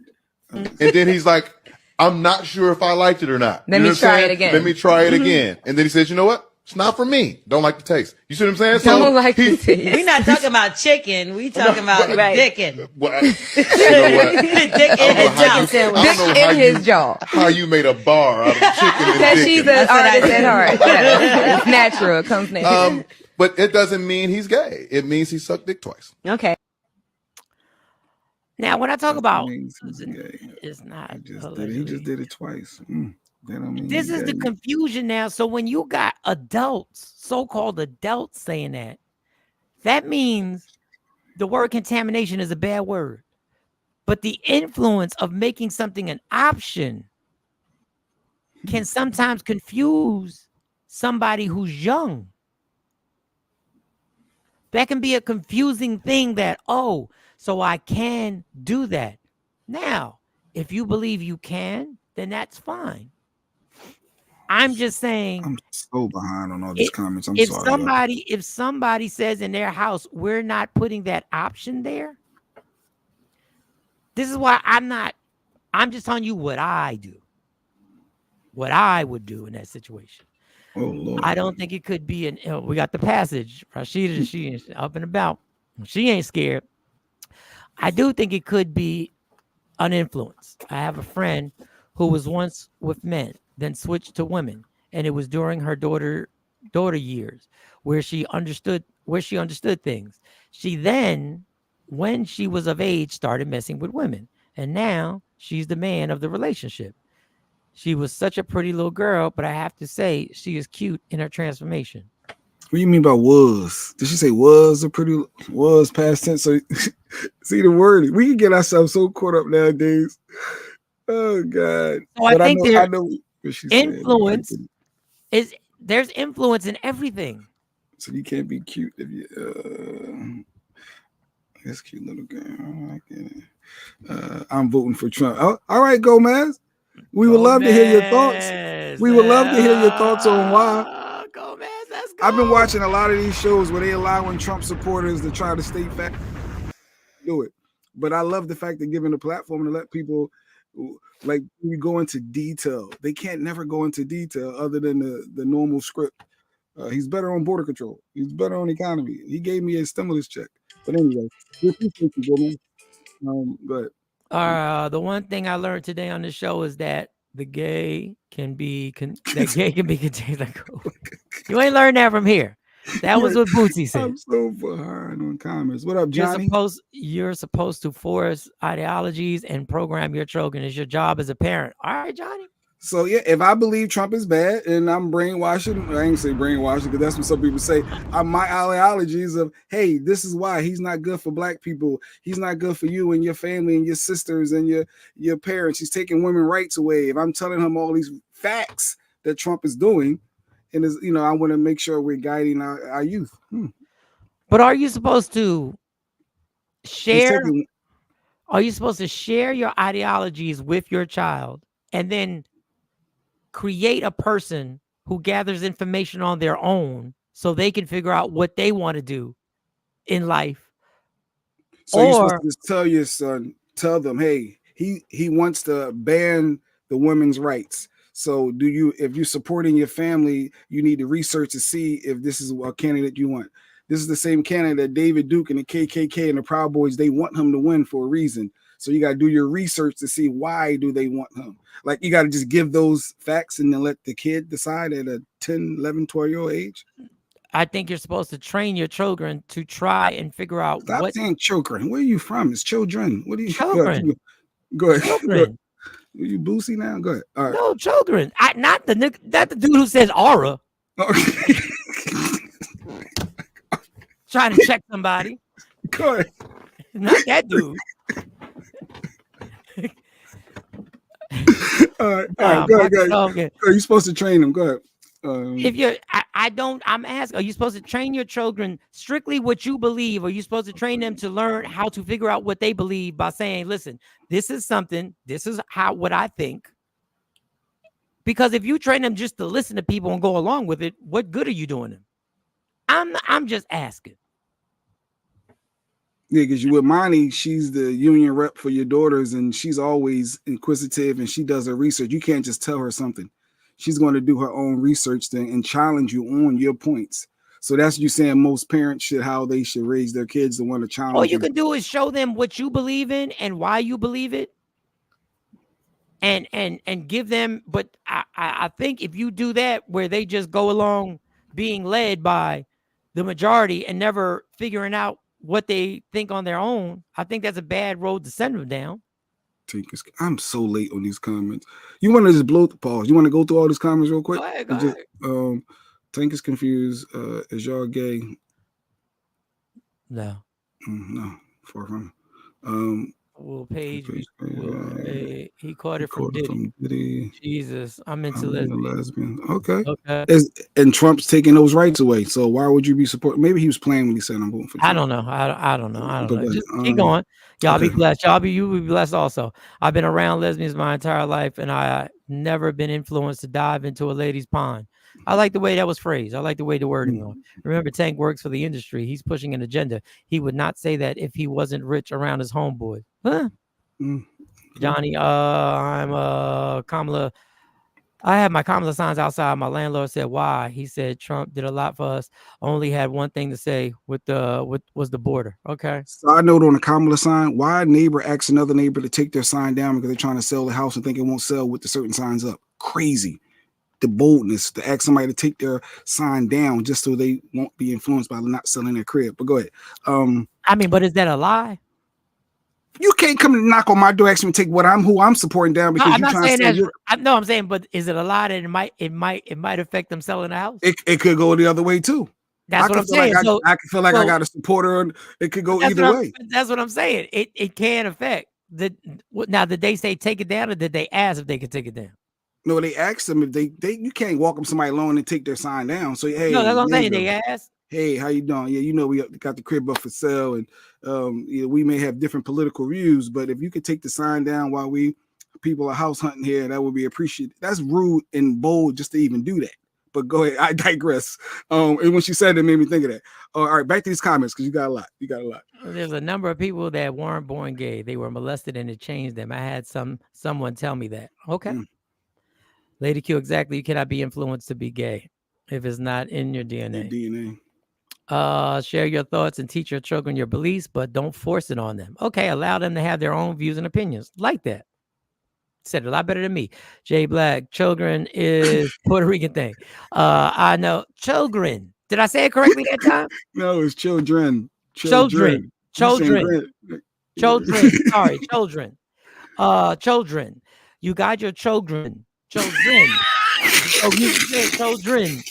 And then he's like, I'm not sure if I liked it or not. Let me try it again. Let me try it again. And then he says, you know what? It's not for me. Don't like the taste. You see what I'm saying? Don't like the taste. We're not talking about chicken. We talking about dickin'. Well, you know what? Dick in his jaw. Dick in his jaw. How you made a bar out of chicken and Because she's an artist at heart. Yeah. It's natural. It comes natural. But it doesn't mean he's gay. It means he sucked dick twice. Okay. Now, when I talk about it's not. He just did it twice. This is the confusion now. So when you got adults, so-called adults saying that means the word contamination is a bad word. But the influence of making something an option can sometimes confuse somebody who's young. That can be a confusing thing that, oh, so I can do that. Now, if you believe you can, then that's fine. I'm just saying. I'm so behind on all these comments. I'm sorry. If somebody says in their house, we're not putting that option there. This is why I'm just telling you what I do. What I would do in that situation. Oh, Lord. I don't think it could be we got the passage. Rashida, she up and about. She ain't scared. I do think it could be an influence. I have a friend who was once with men, then switched to women, and it was during her daughter years where she understood things. She then, when she was of age, started messing with women, and now she's the man of the relationship. She was such a pretty little girl, but I have to say she is cute in her transformation. What do you mean by was? Did she say was past tense? So see the word. We can get ourselves so caught up nowadays. Oh God. So I think I know what she's influence there's influence in everything. So you can't be cute if you that's cute little girl. I like it. I'm voting for Trump. Oh, all right, Gomez. We would love to hear your thoughts. We would love to hear your thoughts on why. Gomez, let's go. I've been watching a lot of these shows where they allowing Trump supporters to try to state fact. Do it. But I love the fact that giving a platform to let people like we go into detail. They can't never go into detail other than the normal script. He's better on border control. He's better on economy. He gave me a stimulus check. But anyway, we appreciate you, Gomez. Go ahead. The one thing I learned today on the show is that the gay can be contained. You ain't learned that from here. That was what Bootsy said. I'm so behind on comments. What up, Johnny? You're supposed to force ideologies and program your children. It's your job as a parent. All right, Johnny. So yeah, if I believe Trump is bad and I'm brainwashing, I ain't say brainwashing because that's what some people say. My ideologies of, hey, this is why he's not good for black people. He's not good for you and your family and your sisters and your parents. He's taking women's rights away. If I'm telling him all these facts that Trump is doing, and is, I want to make sure we're guiding our youth. But are you supposed to share? Are you supposed to share your ideologies with your child and then create a person who gathers information on their own so they can figure out what they want to do in life? So you're supposed to just tell your son, tell them, hey, he wants to ban the women's rights. So if you're supporting your family, you need to research to see if this is a candidate you want. This is the same candidate that David Duke and the KKK and the Proud Boys, they want him to win for a reason. So you got to do your research to see why do they want him. Like you got to just give those facts and then let the kid decide at a 10, 11, 12-year-old age. I think you're supposed to train your children to try and figure out Stop saying children. Where are you from? It's children. What are you? Children. Go ahead. Children. Are you Boosie now? Go ahead. All right. No, children. Not the dude who says aura. Okay. Trying to check somebody. Go ahead. Not that dude. All right. Go ahead. You're supposed to train them. Go ahead. If you're, I'm asking, are you supposed to train your children strictly what you believe? Or are you supposed to train them to learn how to figure out what they believe by saying, listen, this is what I think. Because if you train them just to listen to people and go along with it, what good are you doing them? I'm just asking. Yeah, because you with Monty, she's the union rep for your daughters, and she's always inquisitive, and she does her research. You can't just tell her something. She's going to do her own research thing and challenge you on your points. So that's you saying most parents should how they should raise their kids to want to challenge. All you can do is show them what you believe in and why you believe it, and give them. But I think if you do that, where they just go along being led by the majority and never figuring out what they think on their own, I think that's a bad road to send them down. I'm so late on these comments. You want to just blow the pause? You want to go through all these comments real quick? Go ahead. Tank is confused. Is y'all gay? No. No. Far from. Well, Paige, he caught it from Diddy. Jesus, I'm into lesbian. Okay. And Trump's taking those rights away. So why would you be supporting? Maybe he was playing when he said I'm voting for Trump. I don't know. I don't know. Just keep going. Y'all be blessed. You be blessed also. I've been around lesbians my entire life, and I never been influenced to dive into a lady's pond. I like the way that was phrased. I like the way the wording was. Remember, Tank works for the industry. He's pushing an agenda. He would not say that if he wasn't rich around his homeboy. Huh? Johnny, I'm Kamala. I have my Kamala signs outside. My landlord said, why? He said, Trump did a lot for us. Only had one thing to say with was the border. Okay. Side note on the Kamala sign, why a neighbor asks another neighbor to take their sign down because they're trying to sell the house and think it won't sell with the certain signs up. Crazy. The boldness to ask somebody to take their sign down just so they won't be influenced by not selling their crib. But go ahead. But is that a lie? You can't come and knock on my door, ask me to take who I'm supporting down because you're trying to say I'm saying, but is it a lie that it might affect them selling the house? It could go the other way too. That's what I'm saying. I can feel like I got a supporter, and it could go either way. That's what I'm saying. It can affect now. Did they say take it down, or did they ask if they could take it down? No, they asked them if they you can't walk up somebody alone and take their sign down. So hey, no, that's what I'm saying. They asked. Hey, how you doing? Yeah, we got the crib up for sale, and we may have different political views, but if you could take the sign down while people are house hunting here, that would be appreciated. That's rude and bold just to even do that. But go ahead, I digress. And when she said it, it made me think of that. All right, back to these comments because you got a lot. There's a number of people that weren't born gay. They were molested and it changed them. I had someone tell me that. Okay. Lady Q, exactly. You cannot be influenced to be gay if it's not in your DNA. Share your thoughts and teach your children your beliefs, but don't force it on them. Okay, allow them to have their own views and opinions. Like that. Said it a lot better than me. Jay Black, children is Puerto Rican thing. I know. Children. Did I say it correctly that time? No, it's children. Children. Sorry, children. Children. You got your children. Children. Children.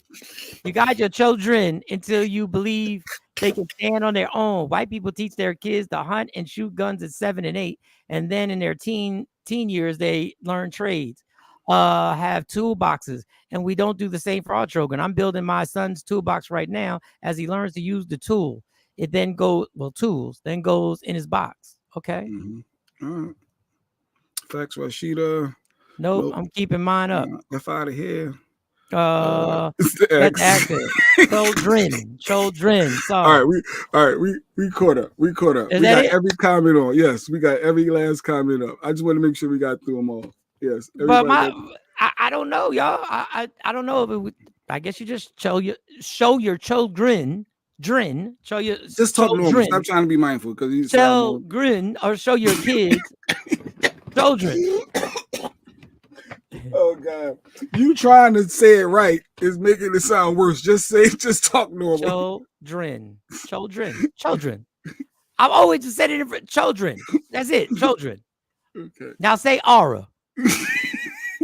You guide your children until you believe they can stand on their own. White people teach their kids to hunt and shoot guns at 7 and 8, and then in their teen years they learn trades, have toolboxes, and we don't do the same for our children. I'm building my son's toolbox right now as he learns to use the tool. It then goes then goes in his box. Okay. All right. Facts, Rashida. Nope, I'm keeping mine up. F out of here. That's active. Children. Sorry. All right. We caught up. We got every comment on. Yes, we got every last comment up. I just want to make sure we got through them all. Yes. But I don't know, y'all. I don't know if it would, I guess you just show your children. Just talk normal. Stop trying to be mindful because you children or show your kids children. Oh God! You trying to say it right is making it sound worse. Just talk normal. Children. I've always just said it for children. That's it. Children. Okay. Now say aura.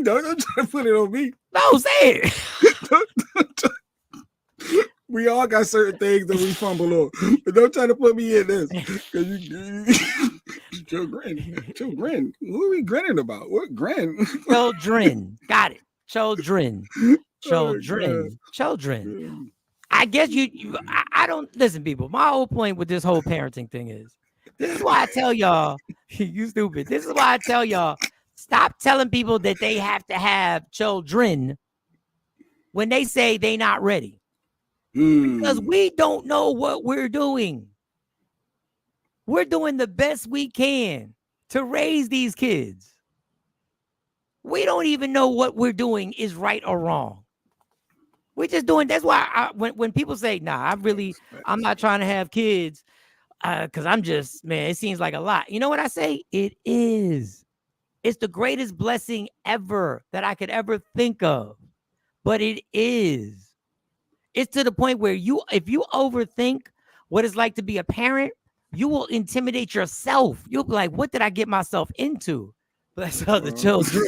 Don't try to put it on me. No, say it. We all got certain things that we fumble on, but don't try to put me in this. Children. What are we grinning about? What grin? Children. Got it. Children. I guess I don't listen, people. My whole point with this whole parenting thing is this is why I tell y'all, you stupid. This is why I tell y'all, stop telling people that they have to have children when they say they not ready. Because we don't know what we're doing. We're doing the best we can to raise these kids. We don't even know what we're doing is right or wrong. We're just doing. That's why when people say, "Nah, I'm not trying to have kids," because I'm just, man, it seems like a lot. You know what I say? It is. It's the greatest blessing ever that I could ever think of. But it is. It's to the point where if you overthink what it's like to be a parent, you will intimidate yourself. You'll be like, what did I get myself into? Bless other children.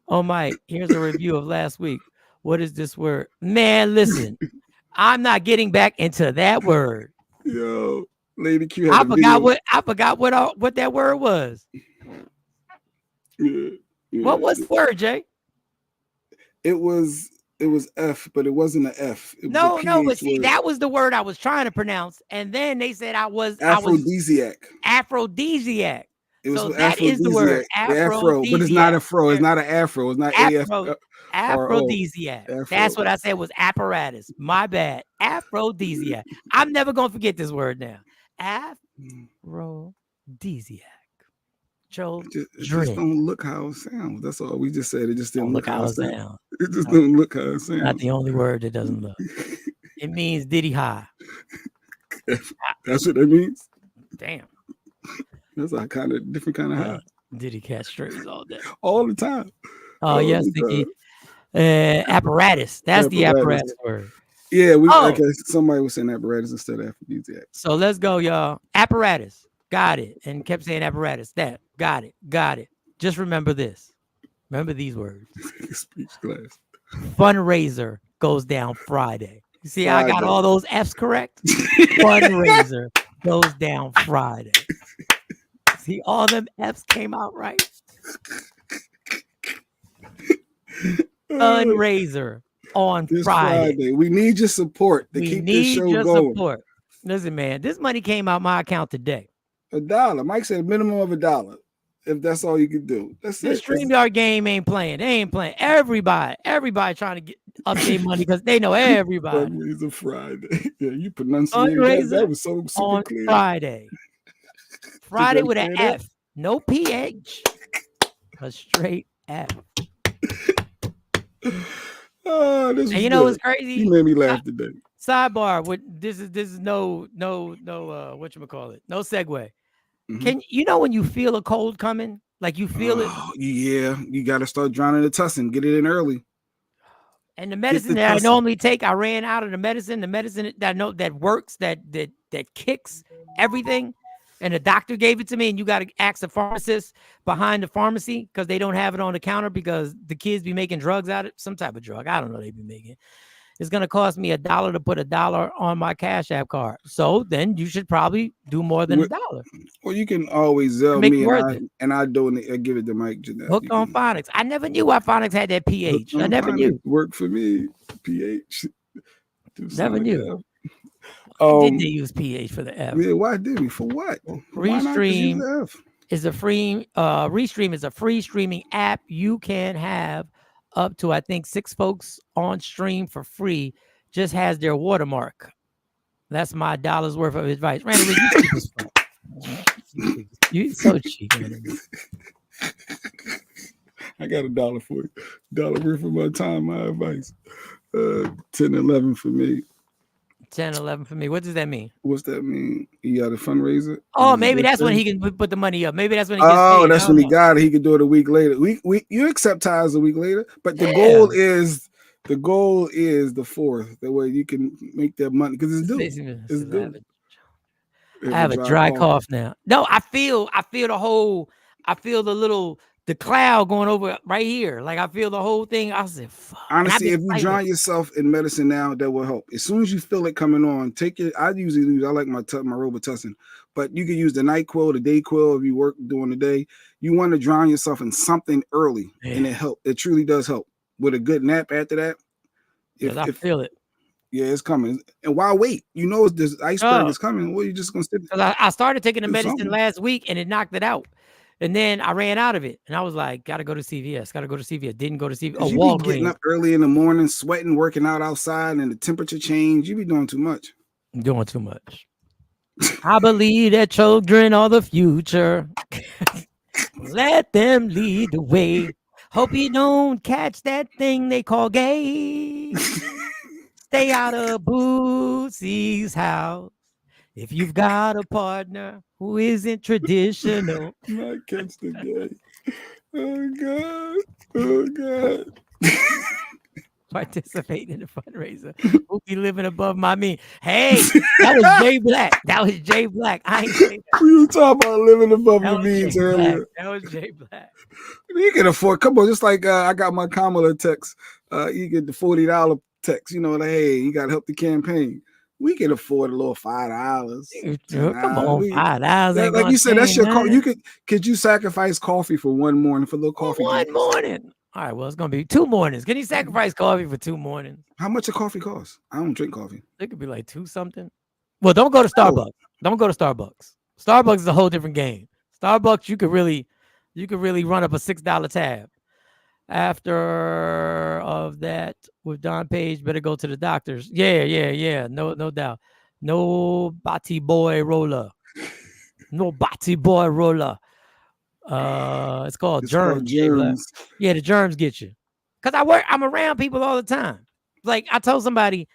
Oh, Mike, here's a review of last week. What is this word? Man, listen, I'm not getting back into that word. Yo, Lady Q I forgot what that word was. Yeah. What was the word, Jay? It was F, but it wasn't an F. No, but see, that was the word I was trying to pronounce. And then they said I was aphrodisiac. Aphrodisiac. It was so that is the word. Afro, but it's not a fro. It's not an afro. It's not aphrodisiac. That's what I said was apparatus. My bad. Aphrodisiac. I'm never gonna forget this word now. Aphrodisiac. It just don't look how it sounds. That's all. We just said it just didn't look how it sounds. It just don't look how it sounds. Not the only word that doesn't look. It means Diddy high. That's what that means. Damn. That's a different kind of high. Diddy catch strays all day. All the time. Oh, yes, Dickie. Apparatus. That's the apparatus word. Yeah, somebody was saying apparatus instead of aphrodisiac. So let's go, y'all. Apparatus. Got it. And kept saying apparatus. That. Got it. Just remember this. Remember these words. Speech class. Fundraiser goes down Friday. You see, I got all those F's correct. Fundraiser goes down Friday. See, all them F's came out right. Fundraiser on Friday. We need your support to keep this show going. Support. Listen, man, this money came out my account today. $1. Mike said a minimum of $1. If that's all you can do. That's it. The StreamYard game ain't playing. They ain't playing. Everybody trying to get up their money because they know everybody. Fundraiser Friday. Yeah, you pronunciated that was so super on clear. Friday. Friday with an F. No PH. A straight F. Oh, this and you know what's crazy? You made me laugh today. Sidebar. This is no whatchamacallit. No segue. Mm-hmm. Can you know when you feel a cold coming? Like you feel it? Yeah, you got to start drowning the tussin. Get it in early. And the medicine that I normally take, I ran out of the medicine. The medicine that I know that works, that kicks everything. And the doctor gave it to me, and you got to ask the pharmacist behind the pharmacy because they don't have it on the counter because the kids be making drugs out of it, some type of drug. I don't know they be making. It's going to cost me $1 to put $1 on my Cash App card. So then you should probably do more than $1. Well, you can always Zelle me and I donate. I give it to Mike Jeanette. Hooked on Phonics. I never knew why Phonics had that PH. I never knew. Worked for me. PH. Never knew. Did they use PH for the F? Yeah, why did we? For what? Restream is a free Restream is a free streaming app. You can have up to I think 6 folks on stream for free. Just has their watermark. That's my $1 worth of advice. Randy, you so cheap. I got $1 for you. $1 worth of my time, my advice. 10, 11 for me. 10, 11 for me. What does that mean? What's that mean? You got a fundraiser? Oh, maybe that's when he can put the money up. Maybe that's when he gets paid. That's when he got it. He could do it a week later. You accept ties a week later, but the goal is the 4th. That way you can make that money because it's due. It's due. I have a dry cough now. No, I feel the cloud going over right here. Like I feel the whole thing. I said, fuck. Honestly, if you drown yourself in medicine now, that will help. As soon as you feel it coming on, I like my Robitussin, but you can use the NyQuil, the DayQuil if you work during the day. You want to drown yourself in something early, and it helps. It truly does help. With a good nap after that. I feel it. Yeah, it's coming. And why wait? You know this iceberg is coming. Well, you're just gonna sit. I started taking the medicine last week and it knocked it out. And then I ran out of it. And I was like, gotta go to CVS. Gotta go to CVS. Didn't go to CVS. Oh, You be getting Walgreens. up early in the morning, sweating, working out outside, and the temperature change. You be doing too much. Doing too much. I believe that children are the future. Let them lead the way. Hope you don't catch that thing they call gay. Stay out of Boosie's house. If you've got a partner who isn't traditional. Not catch the gay. Oh God. Oh God. Participate in the fundraiser. Who be living above my mean? Hey, that was Jay Black. That was Jay Black. I ain't say that. We were talking about living above That your was means Jay earlier. Black. That was Jay Black. You can afford. Come on, just like I got my Kamala text. You get the $40 text. You know, like, hey, you got to help the campaign. We can afford a little $5. Come on, $5. Like you said, that's your call. Could you sacrifice coffee for one morning for a little coffee? One morning. All right, well, it's gonna be 2 mornings. Can you sacrifice coffee for 2 mornings? How much a coffee costs? I don't drink coffee. It could be like 2 something. Well, don't go to Starbucks. Don't go to Starbucks. Starbucks is a whole different game. Starbucks, you could really run up a $6 tab. After of that, with Don Page, better go to the doctors. Yeah. No doubt. No Bati boy roller. No Bati boy roller. It's called germs. Yeah, the germs get you. Cause I'm around people all the time. Like I told somebody,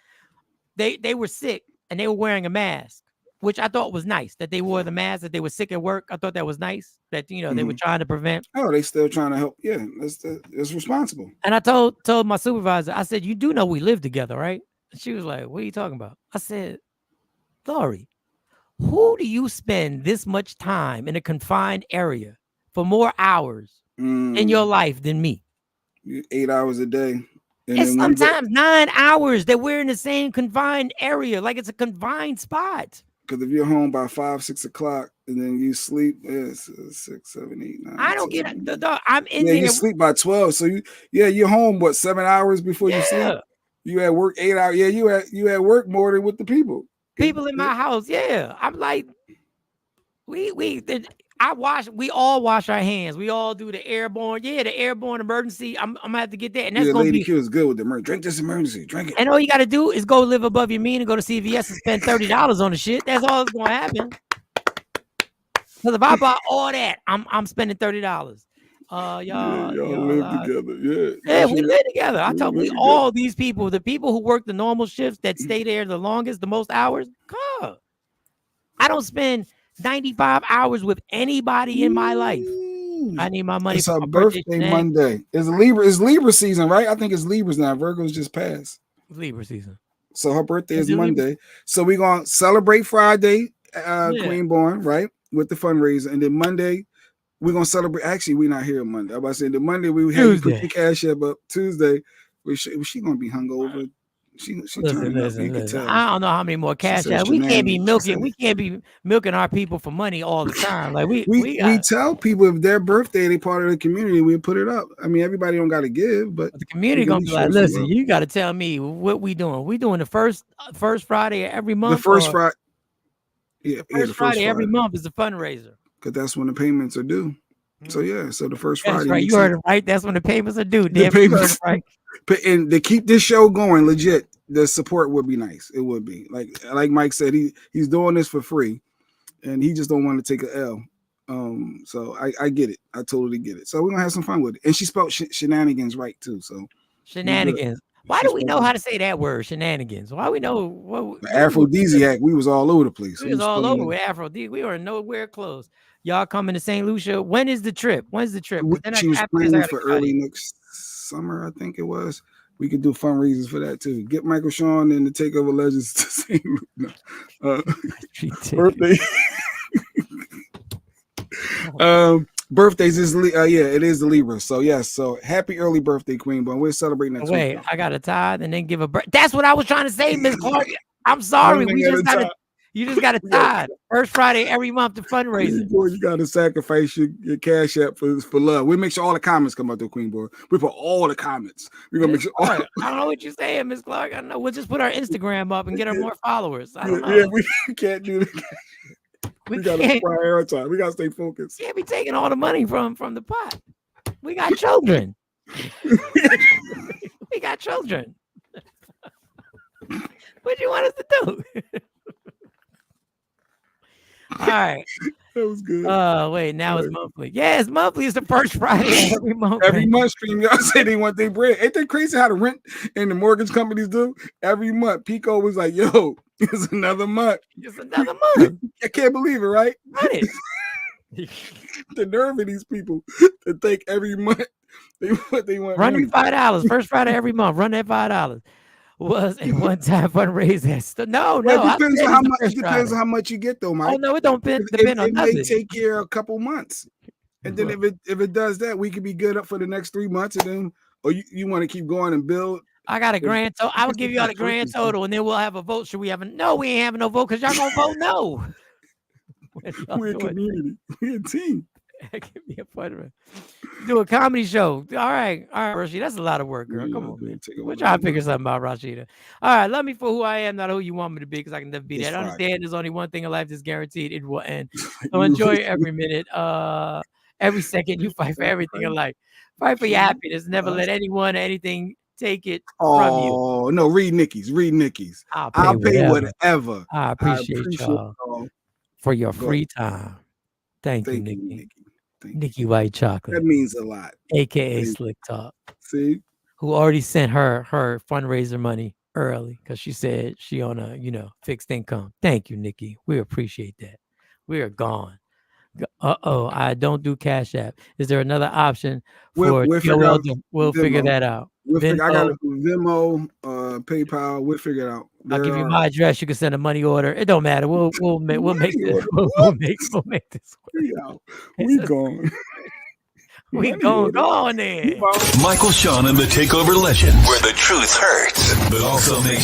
they were sick and they were wearing a mask, which I thought was nice that they wore the mask, that they were sick at work. I thought that was nice that they were trying to prevent. Oh, they still trying to help. Yeah, it's responsible. And I told my supervisor, I said, you do know we live together, right? And she was like, what are you talking about? I said, Lori, who do you spend this much time in a confined area for more hours in your life than me? 8 hours a day. And it's sometimes 9 hours that we're in the same confined area. Like it's a confined spot. Because if you're home by 5, 6 o'clock and then you sleep, it's 6, 7, 8, 9. I don't get it. I'm in there. You sleep by 12. So you're home, 7 hours before you sleep? You at work 8 hours. Yeah, you at work more than with the people. People in my house, yeah. I'm like, we all wash our hands. We all do the airborne. Yeah, the airborne emergency. I'm gonna have to get that. And that's gonna Lady Q is good with the emergency. Drink this emergency. Drink it. And all you gotta do is go live above your mean and go to CVS and spend $30 on the shit. That's all that's gonna happen. Because if I buy all that, I'm spending $30. Y'all live together. Yeah, we live together. I tell you, all these people, the people who work the normal shifts that stay there the longest, the most hours, God, I don't spend 95 hours with anybody in my life. I need my money. It's her birthday Monday. It's Libra season, right? I think it's Libras now. Virgo's just passed. Libra season. So her birthday is Monday. So we're gonna celebrate Friday, Queen Born, right? With the fundraiser. And then Monday, we're gonna celebrate. Actually, we're not here on Monday. I was about to say the Monday we had to put the cash up, but Tuesday, she gonna be hungover. Listen. I don't know how many more cash out. We can't be milking our people for money all the time. Like we tell people if their birthday, they part of the community, we put it up. I mean, everybody don't gotta give, but the community gonna be like, listen, you gotta tell me what we doing. We doing the first Friday every month. The first Friday. Yeah, the first Friday every month is a fundraiser. Because that's when the payments are due. So so the first Friday. That's right. You heard it right. That's when the payments are due. The payments, right. And to keep this show going, legit, the support would be nice. It would be like Mike said, he's doing this for free, and he just don't want to take an L. So I get it. I totally get it. So we're gonna have some fun with it. And she spelled shenanigans right too. So shenanigans. Why do we know how to say that word, shenanigans? Why we know what aphrodisiac? We was all over the place. We was all over with aphrodisiac. We were nowhere close. Y'all coming to St. Lucia? When is the trip? When's the trip? She was planning for early next summer, I think it was. We could do fundraisers for that too. Get Michael Sean and the Takeover Legends to St. Lucia. Birthday. Birthdays is it is the Libra. So yes, so happy early birthday, Queen. But we're celebrating next week. I got a tithe and then give a birth. That's what I was trying to say, Miss Clark. I'm sorry. You just got a tithe. First Friday every month to fundraising. Boy, you got to sacrifice your cash app for love. We make sure all the comments come out to Queen Boy. We put all the comments. We're gonna make sure. I don't know what you're saying, Miss Clark. I don't know. We'll just put our Instagram up and get her more followers. I don't know. Yeah, we can't do that. We got to prioritize. We got to stay focused. Can't be taking all the money from the pot. We got children. We got children. What do you want us to do? All right. That was good. Oh, wait. Now it's monthly. Yeah, it's monthly. It's the first Friday every month. Every month, StreamYard say they want their bread. Ain't that crazy how the rent and the mortgage companies do? Every month, Pico was like, yo, it's another month. It's another month. I can't believe it, right? Right. The nerve of these people to think every month they want. Run them $5. First Friday every month. Run that $5. Was a one-time fundraiser. No. It depends on how much. It depends on how much you get, though, Mike. Oh no, it don't depend on nothing. It may take care of a couple months, and then if it does that, we could be good up for the next 3 months, and then or you want to keep going and build. I got a grand total. I will give you all the grand total, and then we'll have a vote. Should we have a no? We ain't having no vote because y'all gonna vote no. We're a community. We're a team. Give me a appointment. Do a comedy show. All right, Rashida. That's a lot of work, girl. Come on, man. We're trying to figure something out, Rashida. All right, love me for who I am, not who you want me to be, because I can never be that. Understand there's only one thing in life that's guaranteed. It will end. So enjoy every minute, every second. You fight for everything in life. Fight for your happiness. Never let anyone or anything take it from you. Oh, no, read Nikki's. I'll pay whatever. I appreciate y'all for your free time. Thank you, Nikki. Nikki White Chocolate. That means a lot. AKA Slick Talk. See? Who already sent her fundraiser money early because she said she on a, fixed income. Thank you, Nikki. We appreciate that. We are gone. I don't do Cash App. Is there another option for we'll figure that out. I got a Venmo, PayPal. We'll figure it out. I'll give you my address. You can send a money order. It don't matter. We'll make this. We'll make this work. We gone. We gone then. Michael Sean and the Takeover Legend, where the truth hurts, but also makes